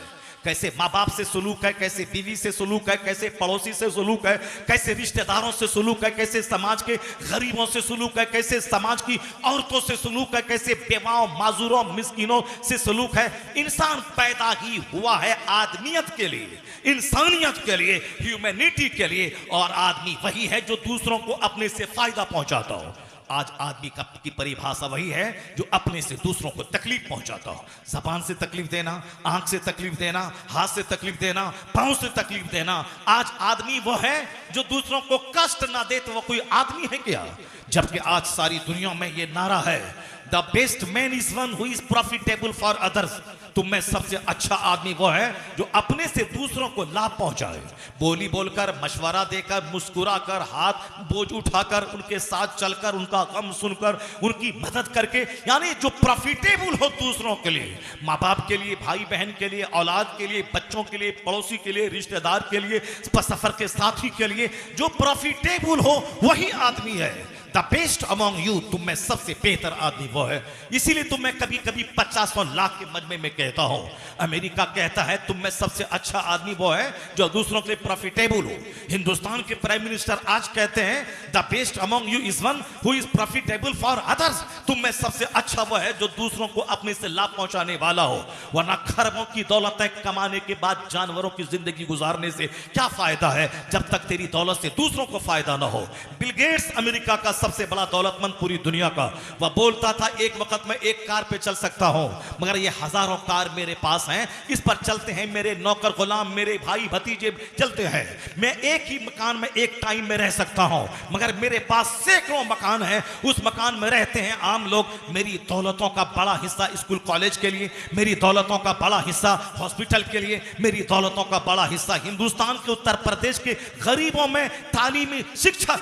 Speaker 2: कैसे माँ बाप से सलूक है, कैसे बीवी से सलूक है, कैसे पड़ोसी से सलूक है, कैसे रिश्तेदारों से सलूक है, कैसे समाज के गरीबों से सलूक है, कैसे समाज की औरतों से सलूक है, कैसे बेवाओं, माजूरों, मिस्किनों से सलूक है। इंसान पैदा ही हुआ है आदमियत के लिए, इंसानियत के लिए, ह्यूमैनिटी के लिए, और आदमी वही है जो दूसरों को अपने से फायदा पहुंचाता हो। आज आदमी की परिभाषा वही है जो अपने से दूसरों को तकलीफ पहुंचाता हो। जबान से तकलीफ देना, आंख से तकलीफ देना, हाथ से तकलीफ देना, पांव से तकलीफ देना। आज आदमी वो है जो दूसरों को कष्ट ना दे, तो वो कोई आदमी है क्या? जबकि आज सारी दुनिया में ये नारा है, the best man is one who is profitable for others. तुम में सबसे अच्छा आदमी वो है जो अपने से दूसरों को लाभ पहुंचाए। बोली बोलकर, मशवरा देकर, मुस्कुराकर, हाथ बोझ उठाकर, उनके साथ चलकर, उनका गम सुनकर, उनकी मदद करके, यानी जो प्रॉफिटेबल हो दूसरों के लिए, माँ बाप के लिए, भाई बहन के लिए, औलाद के लिए, बच्चों के लिए, पड़ोसी के लिए, रिश्तेदार के लिए, सफर के साथी के लिए, जो प्रॉफिटेबल हो वही आदमी है। द बेस्ट अमॉन्ग यू, तुम में सबसे बेहतर आदमी वो है। इसीलिए तो मैं कभी कभी 50 लाख के मजमे में कहता हूं, अमेरिका कहता है तुम में सबसे अच्छा आदमी वो है जो दूसरों के लिए प्रॉफिटेबल हो। हिंदुस्तान के प्राइम मिनिस्टर आज कहते हैं the best among you is one who is profitable for others. तुम में सबसे अच्छा वो है जो दूसरों को अपने से लाभ पहुंचाने वाला हो। वरना खरबों की दौलतें कमाने के बाद जानवरों की जिंदगी गुजारने से क्या फायदा है, जब तक तेरी दौलत से दूसरों को फायदा ना हो। बिल गेट्स अमेरिका का सबसे बड़ा दौलतमंद पूरी दुनिया का, वह बोलता था एक वक्त में एक कार पे चल सकता हूं, मगर ये हजारों कार मेरे पास हैं, इस पर चलते हैं मेरे नौकर गुलाम, मेरे भाई भतीजे चलते हैं। मैं एक ही मकान में एक टाइम में रह सकता हूं, मगर मेरे पास सैकड़ों मकान हैं, उस मकान में रहते हैं आम लोग। मेरी दौलतों का बड़ा हिस्सा स्कूल कॉलेज के लिए, मेरी दौलतों का बड़ा हिस्सा हॉस्पिटल के लिए, मेरी दौलतों का बड़ा हिस्सा हिंदुस्तान के उत्तर प्रदेश के गरीबों में तालीमी शिक्षा,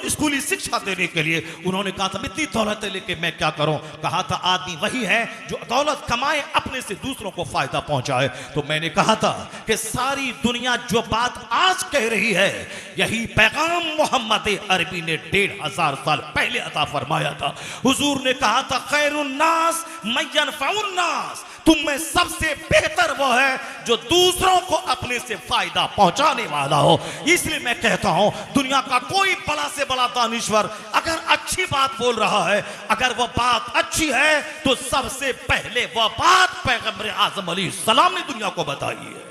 Speaker 2: स्कूली शिक्षा देने के लिए। उन्होंने कहा था इतनी दौलत लेके मैं क्या करूं? कहा था आदमी वही है जो दौलत कमाए, अपने से दूसरों को फायदा पहुंचाए। तो मैंने कहा था कि सारी दुनिया जो बात आज कह रही है, यही पैगाम मोहम्मद अरबी ने 1500 साल पहले अता फरमाया था। हुजूर ने कहा था खैरुन्नास मय्यनफउन्नास, तुम में सबसे बेहतर वो है जो दूसरों को अपने से फायदा पहुंचाने वाला हो। इसलिए मैं कहता हूं दुनिया का कोई बड़ा से बड़ा दानिश्वर अगर अच्छी बात बोल रहा है, अगर वो बात अच्छी है, तो सबसे पहले वो बात पैगंबर आज़म अलैहिस्सलाम ने दुनिया को बताई है।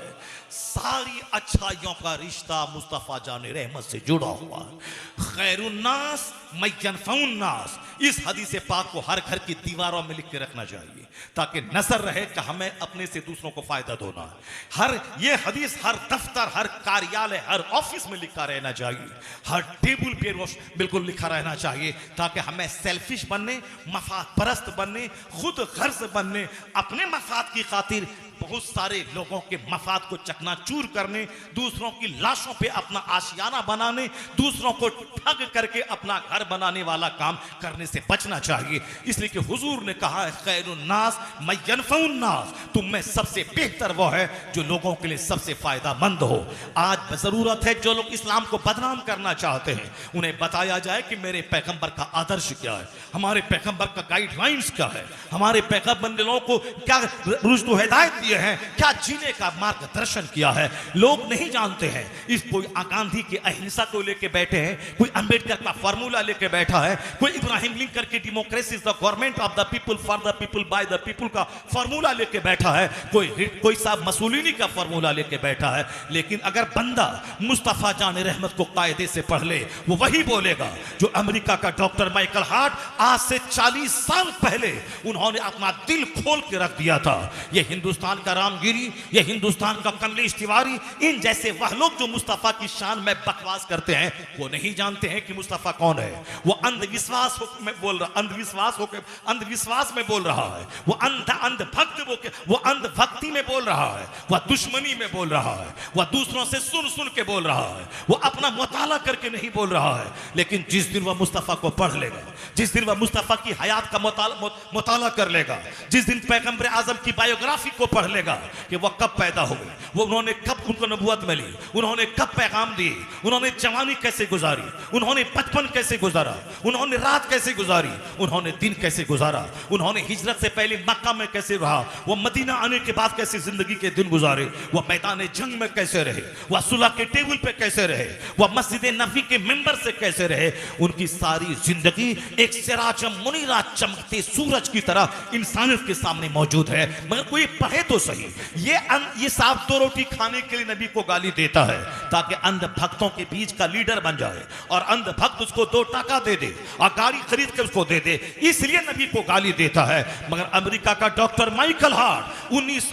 Speaker 2: सारी अच्छाइयों का रिश्ता मुस्तफा जाने रहमत से जुड़ा हुआ है। खैरुन्नास मय्यनफउन्नास, इस हदीस पाक को हर घर की दीवारों में लिख के रखना चाहिए ताकि नजर रहे कि हमें अपने से दूसरों को फायदा देना है। ये हदीस हर दफ्तर, हर कार्यालय, हर ऑफिस में लिखा रहना चाहिए, हर टेबल पे बिल्कुल लिखा रहना चाहिए, ताकि हमें सेल्फिश बनने, मफाद परस्त बनने, खुद गर्ज बनने, अपने मफाद की खातिर बहुत सारे लोगों के मफाद को चकनाचूर करने, दूसरों की लाशों पे अपना आशियाना बनाने, दूसरों को ठग करके अपना घर बनाने वाला काम करने से बचना चाहिए। इसलिए कि हुजूर ने कहा है खैरुन्नास मय्यनफउन नास, तुम में सबसे बेहतर वो है जो लोगों के लिए सबसे फायदामंद हो। आज जरूरत है जो लोग इस्लाम को बदनाम करना चाहते हैं उन्हें बताया जाए कि मेरे पैगंबर का आदर्श क्या है, हमारे पैगंबर का गाइडलाइंस क्या है, हमारे पैगंबर ने लोगों को क्या रुश्द हिदायत दिए हैं, क्या जीने का मार्गदर्शन किया है। लोग नहीं जानते हैं। इस कोई गांधी की अहिंसा को लेके बैठे हैं, कोई अंबेडकर का फार्मूला लेके बैठा है, कोई इब्राहिम लिंकन की democracy is the government of the people for the people by the people का फार्मूला लेके बैठा है, कोई साहब मसूलिनी का फार्मूला लेके बैठा है। लेकिन अगर बंदा मुस्तफा जान रहमत को कायदे से पढ़ ले, वो वही बोलेगा जो अमेरिका का डॉक्टर माइकल हार्ट आज से 40 साल पहले उन्होंने अपना दिल खोल के रख दिया था। ये हिंदुस्तान का रामगिरी, ये हिंदुस्तान का कमलेश तिवारी, इन जैसे वह लोग जो मुस्तफा की शान में बकवास करते हैं वो नहीं जानते हैं कि मुस्तफा कौन है। वो अंधविश्वास में बोल रहा, अंधविश्वास में बोल रहा है, वो अंधभक्त, वो अंधभक्ति में बोल रहा है, वह दुश्मनी में बोल रहा है, वह दूसरों से सुन सुन के बोल रहा है, वो अपना मुताला करके नहीं बोल रहा है। लेकिन जिस दिन वह मुस्तफा को पढ़ लेगा, जिस दिन वह मुस्तफा की हयात का मुताला कर लेगा, जिस दिन पैगंबर आजम की बायोग्राफी को पढ़ लेगा कि वह कब पैदा हुए, वो उन्होंने कब उनको नबूवत मिली, उन्होंने कब पैगाम दिए, उन्होंने जवानी कैसे गुजारी, उन्होंने बचपन कैसे गुजारा, उन्होंने रात कैसे गुजारी, उन्होंने दिन कैसे गुजारा, उन्होंने हिजरत से पहले मक्का में कैसे रहा, वो मदीना आने के बाद कैसे जिंदगी के दिन गुजारे, वह मैदान जंग में कैसे रहे, वह सुलह के टेबल पे कैसे रहे, वह मस्जिद नबी के मेंबर से कैसे रहे। उनकी सारी जिंदगी एक सिराज मुनीरा चमकते सूरज की तरह इंसानियत के सामने मौजूद है। मगर कोई पढ़े तो सही। ये साफ दो रोटी खाने के लिए नबी को गाली देता है ताकि अंध भक्तों के बीच का लीडर बन जाए और अंध भक्त उसको 2 टका दे दे और गाड़ी खरीद के उसको दे दे, इसलिए नबी को गाली देता है। मगर अमेरिका का डॉक्टर माइकल हार्ट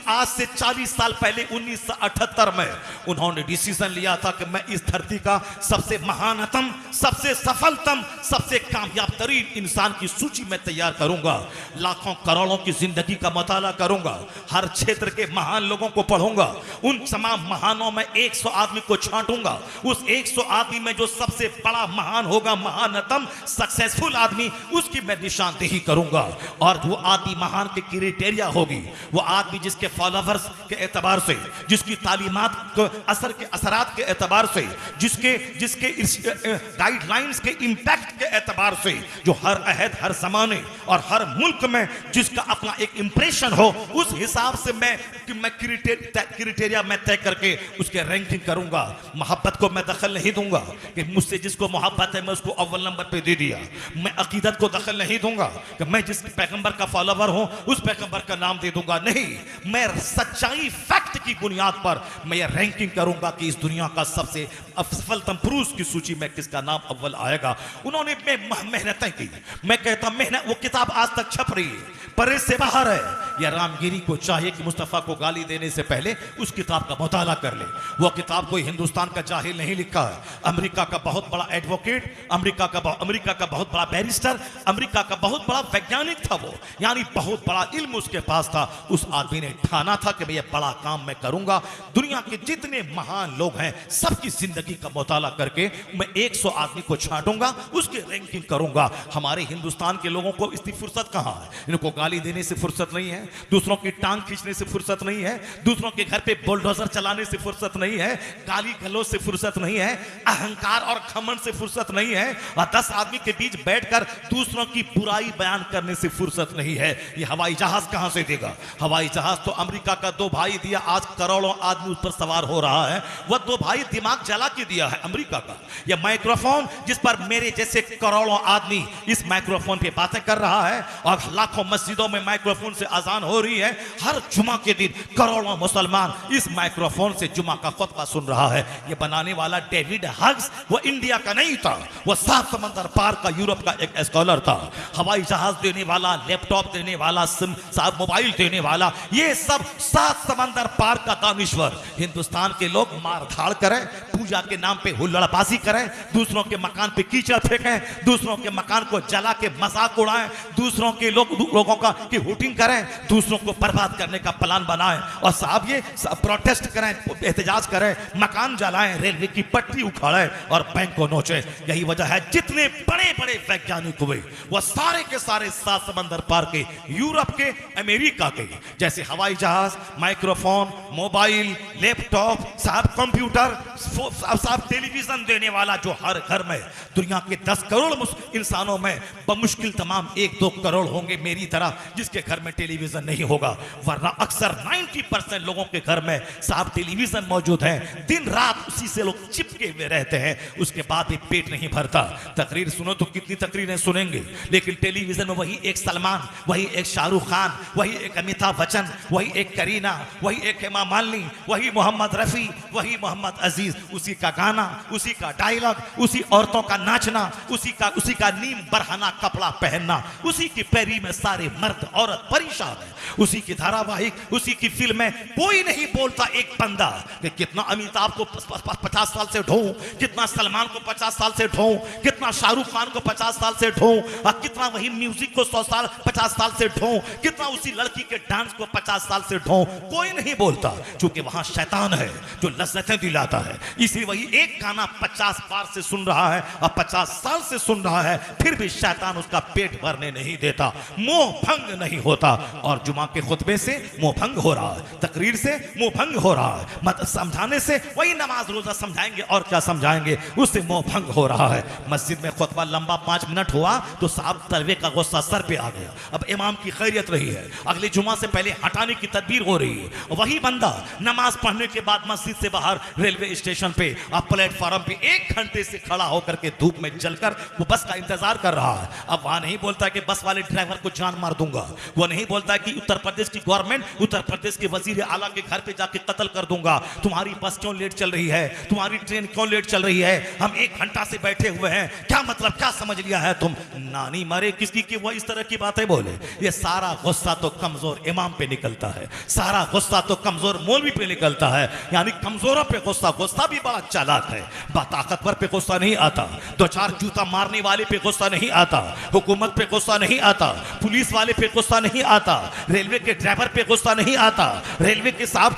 Speaker 2: आज से 40 साल पहले 1978 में उन्होंने डिसीजन लिया था कि मैं इस धरती का सबसे महानतम, सबसे सफलतम, सबसे कामयाब तरीन इंसान की सूची में तैयार करूंगा। लाखों करोड़ों की जिंदगी का मुताला करूंगा, हर क्षेत्र के महान लोगों को पढ़ूंगा, उन तमाम महानों में 100 आदमी को छांटूंगा। उस 100 आदमी में जो सबसे बड़ा महान होगा, महानतम सक्सेसफुल आदमी, उसकी मैं निशानदेही करूंगा। और वो आदमी महान के क्राइटेरिया होगी, वो आदमी जिसके फॉलोवर्स के एतबार से, जिसकी तालीमात के असर के असरात के एतबार से, जिसके गाइडलाइंस के इंपैक्ट के एतबार से, जो हर अहद, हर जमाने और हर मुल्क में जिसका अपना एक इंप्रेशन हो, उस हिसाब से मैं क्राइटेरिया मैं तय करके उसके रैंकिंग करूंगा। मोहब्बत को मैं दखल नहीं दूंगा कि मुझसे जिसको मोहब्बत है मैं उसको अव्वल नंबर पे दे दिया। मैं अकीदत को दखल नहीं दूंगा कि मैं जिस पैगंबर का फॉलोवर हूं उस पैगंबर का नाम दे दूंगा। नहीं, मैं सच्चाई, फैक्ट की बुनियाद पर मैं ये रैंकिंग करूंगा कि इस दुनिया का सबसे सफलतम पुरुष की सूची में किसका नाम अव्वल आएगा। उन्होंने मेहनतें की, मैं कहता मेहनत, वो किताब आज तक छप रही है, परे से बाहर है। या रामगिरी को चाहिए कि मुस्तफा को गाली देने से पहले उस किताब का मुताला कर ले। वो किताब कोई हिंदुस्तान का जाहिल नहीं लिखा है, अमेरिका का बहुत बड़ा एडवोकेट, अमेरिका का बहुत बड़ा बैरिस्टर, अमेरिका का बहुत बड़ा वैज्ञानिक था वो, यानी बहुत बड़ा इल्म उसके पास था। उस आदमी ने ठाना था कि मैं ये बड़ा काम मैं करूंगा, दुनिया के जितने महान लोग हैं सबकी जिंदगी का मुताला करके मैं 100 आदमी को छांटूंगा, उसकी रैंकिंग करूंगा। हमारे हिंदुस्तान के लोगों को इसकी फुर्सत कहां है? इनको गाली देने से फुर्सत नहीं है, दूसरों की टांग खींचने से फुर्सत नहीं है, दूसरों के घर पे बुलडोजर चलाने से फुर्सत नहीं है, गाली गलौज से फुर्सत नहीं है, अहंकार और घमंड से फुर्सत नहीं है, और 10 आदमी के बीच बैठकर दूसरों की बुराई बयान करने से फुर्सत नहीं है। ये हवाई जहाज कहां से देगा? हवाई जहाज तो अमेरिका का 2 भाई दिया, आज करोड़ों आदमी उस पर सवार हो रहा है। वह 2 भाई दिमाग जला के दिया है अमेरिका का। यह माइक्रोफोन जिस पर मेरे जैसे करोड़ों आदमी इस माइक्रोफोन पे बातें कर रहा है और लाखों मस्जिदों में माइक्रोफोन से अजान हो रही है, हर जुमा के दिन करोड़ों मुसलमान इस माइक्रोफोन से जुमा का खुतबा सुन रहा है। है। ये बनाने वाला डेविड हग्स वो इंडिया का नहीं था, वो सात समंदर पार का यूरोप का एक स्कॉलर था। हवाई जहाज देने वाला, लैपटॉप देने वाला, मोबाइल देने वाला, ये सब सात समंदर पार का दानिश्वर। हिंदुस्तान के लोग मारधाड़ करें, पूजा के नाम पे हुल्लड़बाजी करें, दूसरों के मकान पे कीचड़ फेंकें, दूसरों के मकान को जला के मजाक उड़ाएं, दूसरों के लोगों का की हुटिंग करें, दूसरों को बर्बाद करने का प्लान बनाएं और साहब ये प्रोटेस्ट करें, एहतजाज करें, मकान जलाएं, रेलवे की पटरी उखाड़ें और बैंक को नोचे। यही वजह है जितने बड़े बड़े वैज्ञानिक हुए वो सारे के सारे सात समंदर पार के, यूरोप के, अमेरिका के। जैसे हवाई जहाज, माइक्रोफोन, मोबाइल, लैपटॉप, साहब कंप्यूटर, साहब टेलीविजन देने वाला जो हर घर में, दुनिया के 10 करोड़ इंसानों में बमुश्किल तमाम 1-2 करोड़ होंगे मेरी तरह जिसके घर में टेलीविजन नहीं होगा, वरना अक्सर 90% लोगों के घर में साहब टेलीविजन मौजूद है। दिन रात उसी से लोग चिपके हुए रहते हैं, उसके बाद भी पेट नहीं भरता। तकरीर सुनो तो कितनी तकरीरें सुनेंगे, लेकिन टेलीविजन में वही एक सलमान, वही एक शाहरुख खान, वही एक अमिताभ बच्चन, वही एक करीना, वही एक हेमा मालिनी, वही मोहम्मद रफी, वही मोहम्मद अजीज, उसी का गाना, उसी का डायलॉग, उसी औरतों का नाचना, उसी का नीम बरहना कपड़ा पहनना, उसी की पैरी में सारे मर्द औरत परेशान है, उसी की धारावाहिक, उसी की फिल्में। कोई नहीं बोलता एक बंदा कि कितना अमिताभ को 50 साल से ढोऊं, कितना सलमान को 50 साल से ढोऊं, कितना शाहरुख खान को 50 साल से ढोऊं, और कितना वही म्यूजिक को 50 साल से ढोऊं, कितना उसी लड़की के डांस को 50 साल से ढोऊं। कोई नहीं बोलता, क्योंकि वहां शैतान है जो लज्जतें दिलाता है। इसी वही एक गाना 50 बार से सुन रहा है और 50 साल से सुन रहा है, फिर भी शैतान उसका पेट भरने नहीं देता, मोह भंग नहीं होता। और जुमा के खुतबे से मोह भंग हो रहा है, तकरीर से मोह भंग हो रहा है, मत समझाने से, वही नमाज रोजा समझाएंगे और क्या समझाएंगे, उससे मोह भंग हो रहा है। मस्जिद में खुतबा लंबा 5 मिनट हुआ तो साहब तलवे का गुस्सा सर पे आ गया। अब इमाम की खैरियत रही है, अगले जुमा से पहले हटाने की तदबीर हो रही है। वही बंदा नमाज पढ़ने के बाद मस्जिद से बाहर रेलवे स्टेशन पे अब प्लेटफॉर्म पे 1 घंटे से खड़ा होकर के धूप में जलकर वो बस का इंतजार कर रहा है। अब वहां नहीं बोलता कि बस वाले ड्राइवर को जान मार दूंगा, वो नहीं बोलता कि उत्तर प्रदेश की गवर्नमेंट, उत्तर प्रदेश के वजीर आला के घर पे जाके कत्ल कर दूंगा, तुम्हारी बस क्यों लेट चल रही है, तुम्हारी ट्रेन क्यों लेट चल रही है, हम 1 घंटा से बैठे हुए हैं, क्या मतलब, क्या समझ लिया है तुम, नानी मरे किसकी की, वो इस तरह की बातें बोले। ये सारा गुस्सा तो कमजोर इमाम पे निकलता है, सारा गुस्सा तो कमजोर मौलवी पे निकलता है। यानी कमजोरों पे गुस्सा, गुस्सा भी बड़ा चालाक है, ताकतवर पे गुस्सा नहीं आता, 2-4 जूता मारने वाले पे गुस्सा नहीं आता, हुकूमत पे गुस्सा नहीं आता, पुलिस वाले पे गुस्सा नहीं आता, रेलवे के ड्राइवर पे गुस्सा नहीं आता, रेलवे के साहब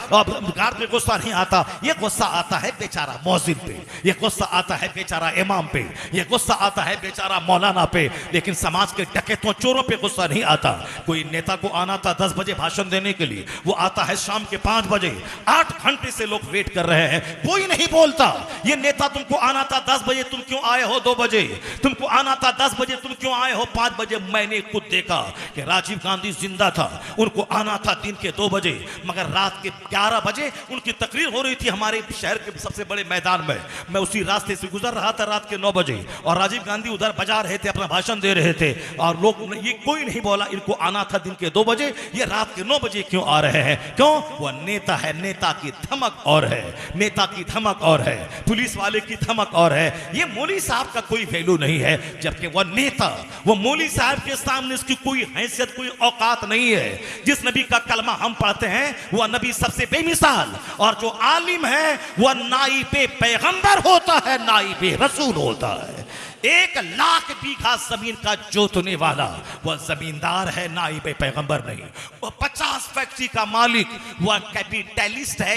Speaker 2: गार्ड पे गुस्सा नहीं आता। ये गुस्सा आता है बेचारा मौजिन पे, ये गुस्सा आता है बेचारा इमाम पे, ये गुस्सा आता है बेचारा मौलाना पे, लेकिन समाज के डकैतों चोरों पे गुस्सा नहीं आता। कोई नेता को आना था 10 बजे भाषण देने के लिए, वो आता है शाम के 5 बजे, 8 घंटे से लोग वेट कर रहे हैं, कोई नहीं बोलता। ये नेता तुमको आना था 10 बजे, तुम क्यों आए हो 2 बजे, तुमको आना था 10 बजे, तुम क्यों आए हो 5 बजे। मैंने खुद देखा कि राजीव गांधी जिंदा था, उनको आना था दिन के 2 बजे, मगर रात के 11 बजे उनकी तकरीर हो रही थी हमारे शहर के सबसे बड़े मैदान में। मैं उसी रास्ते से गुजर रहा था रात के 9 बजे और राजीव गांधी उधर बजा रहे थे, अपना भाषण दे रहे थे, और लोग, ये कोई नहीं बोला इनको आना था दिन के 2 बजे, ये रात के 9 बजे क्यों आ रहे हैं। क्यों? वो नेता है, नेता की धमक और है, नेता की धमक और है, पुलिस वाले की धमक और है। ये मौली साहब का कोई वैल्यू नहीं है, जबकि वह नेता, वो मौली साहब के सामने इसकी कोई हैसियत, कोई औकात नहीं है। जिस नबी का कलमा हम पढ़ते हैं वह नबी सबसे बेमिसाल, और जो आलिम है वह नाइबे पैगंबर होता है, नाइबे रसूल होता है। 1 लाख बीघा जमीन का जोतने वाला वह जमींदार है, नाइबे पैगंबर नहीं। वह 50 फैक्ट्री का मालिक, वह कैपिटलिस्ट है,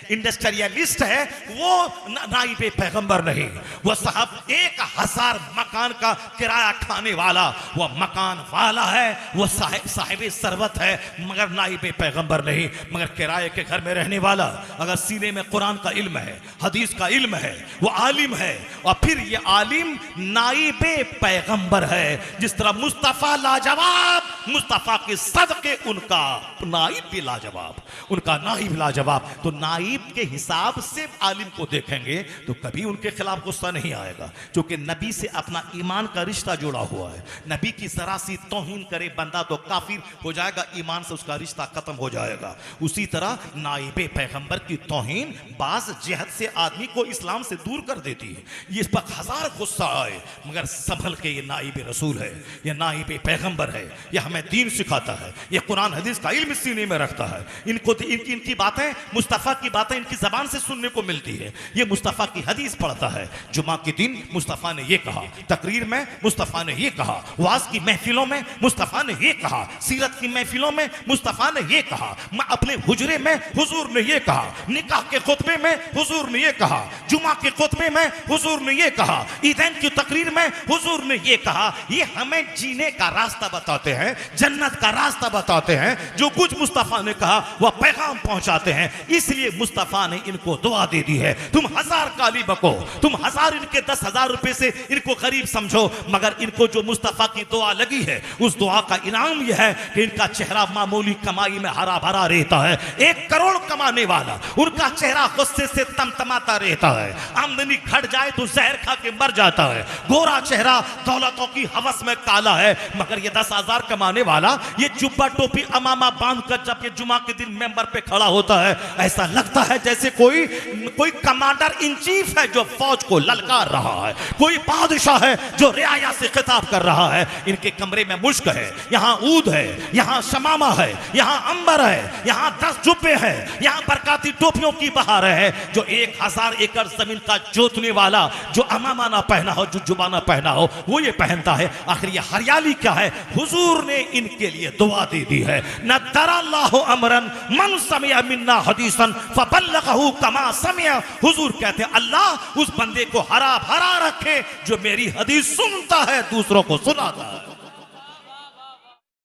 Speaker 2: इंडस्ट्रियलिस्ट है, वो नाइबे पैगंबर नहीं। वह साहब 1000 मकान का किराया खाने वाला, वह मकान वाला है, वह साहिब सरवत है, मगर नाइबे पैगंबर नहीं। मगर किराए के घर में रहने वाला, अगर सीने में कुरान का इल्म है, हदीस का इल्म है, वह आलिम है, और फिर ये आलिम नाइबे पैगंबर है। जिस तरह मुस्तफा लाजवाब, मुस्तफा के सदके उनका नाइब भी लाजवाब, उनका नाइब लाजवाब। तो नाइब के हिसाब से आलिम को देखेंगे तो कभी उनके खिलाफ गुस्सा नहीं आएगा, क्योंकि नबी से अपना ईमान का रिश्ता जुड़ा हुआ है। नबी की जरा सी तौहीन करे बंदा तो काफिर हो जाएगा, ईमान से उसका रिश्ता खत्म हो जाएगा। उसी तरह नाइबे पैगंबर की तौहीन बाज जिहद से आदमी को इस्लाम से दूर कर देती है। ये इस पर हजार गुस्सा आए मगर संभल के, ये नाइबे रसूल है, ये नाइबे पैगंबर है, ये हमें दीन सिखाता है, ये कुरान हदीस का इल्म सीने में रखता है। इनको इनकी बातें, मुस्तफा की बातें इनकी जबान से सुनने को मिलती है। ये मुस्तफा की हदीस पढ़ता है, जुमा के दिन मुस्तफा ने ये कहा, तकरीर में मुस्तफा ने ये कहा, वाज की महफिलों में मुस्तफा ने ये कहा, सीरत की महफिलों में मुस्तफा ने ये कहा, अपने हुजरे में हुजूर ने ये कहा, निकाह के खुतबे में हुजूर ने ये कहा, जुमा के खुतबे में हुजूर ने ये कहा, ईदैन की तकरीर में हुजूर ने ये कहा। ये हमें जीने का रास्ता बताते हैं, जन्नत का रास्ता बताते हैं। जो कुछ मुस्तफा ने कहा वह पैगाम पहुंचाते हैं। इसलिए मुस्तफा ने इनको दुआ दे दी है। तुम हजार काली बको, तुम हजार इनके 10,000 रुपए से इनको गरीब समझो, मगर इनको जो मुस्तफा की दुआ लगी है उस दुआ का इनाम यह है कि इनका चेहरा मामूली कमाई में हरा भरा रहता है। 1 करोड़ कमाने वाला उनका चेहरा गुस्से से तमतमाता रहता है। आमदनी घट जाए तो जहर खा के मर जाता है। गोरा चेहरा दौलतों की हवस में काला है, मगर ये 10,000 कमाने वाला ये जुब्बा टोपी अमामा बांध कर जब ये जुमा के दिन मेंबर पे खड़ा होता है, ऐसा लगता है जैसे कोई कमांडर इन चीफ है जो फौज को ललकार रहा है, कोई बादशाह है जो रियाया से खिताब कर रहा है। इनके कमरे में मुश्क है, यहाँ ऊद है, यहाँ शमामा है, यहाँ अंबर है, यहाँ 10 जुब्बे हैं, यहाँ बरकाती टोपियों की बहार है। जो 1000 एकड़ जमीन का जोतने वाला जो अमामा ना पहना हो, जो जुबा ना पहना हो, वो ये पहनता है। आखिर ये हरियाली क्या है? हुजूर ने इनके लिए दुआ दे दी है। नद्दरल्लाहु अमरन मन समिअ मिन्ना हदीसन फबल्लगहु कमा समिअ। हुजूर कहते हैं अल्लाह उस बंदे को हरा भरा रखे जो मेरी हदीस सुनता है, दूसरों को सुनाता है।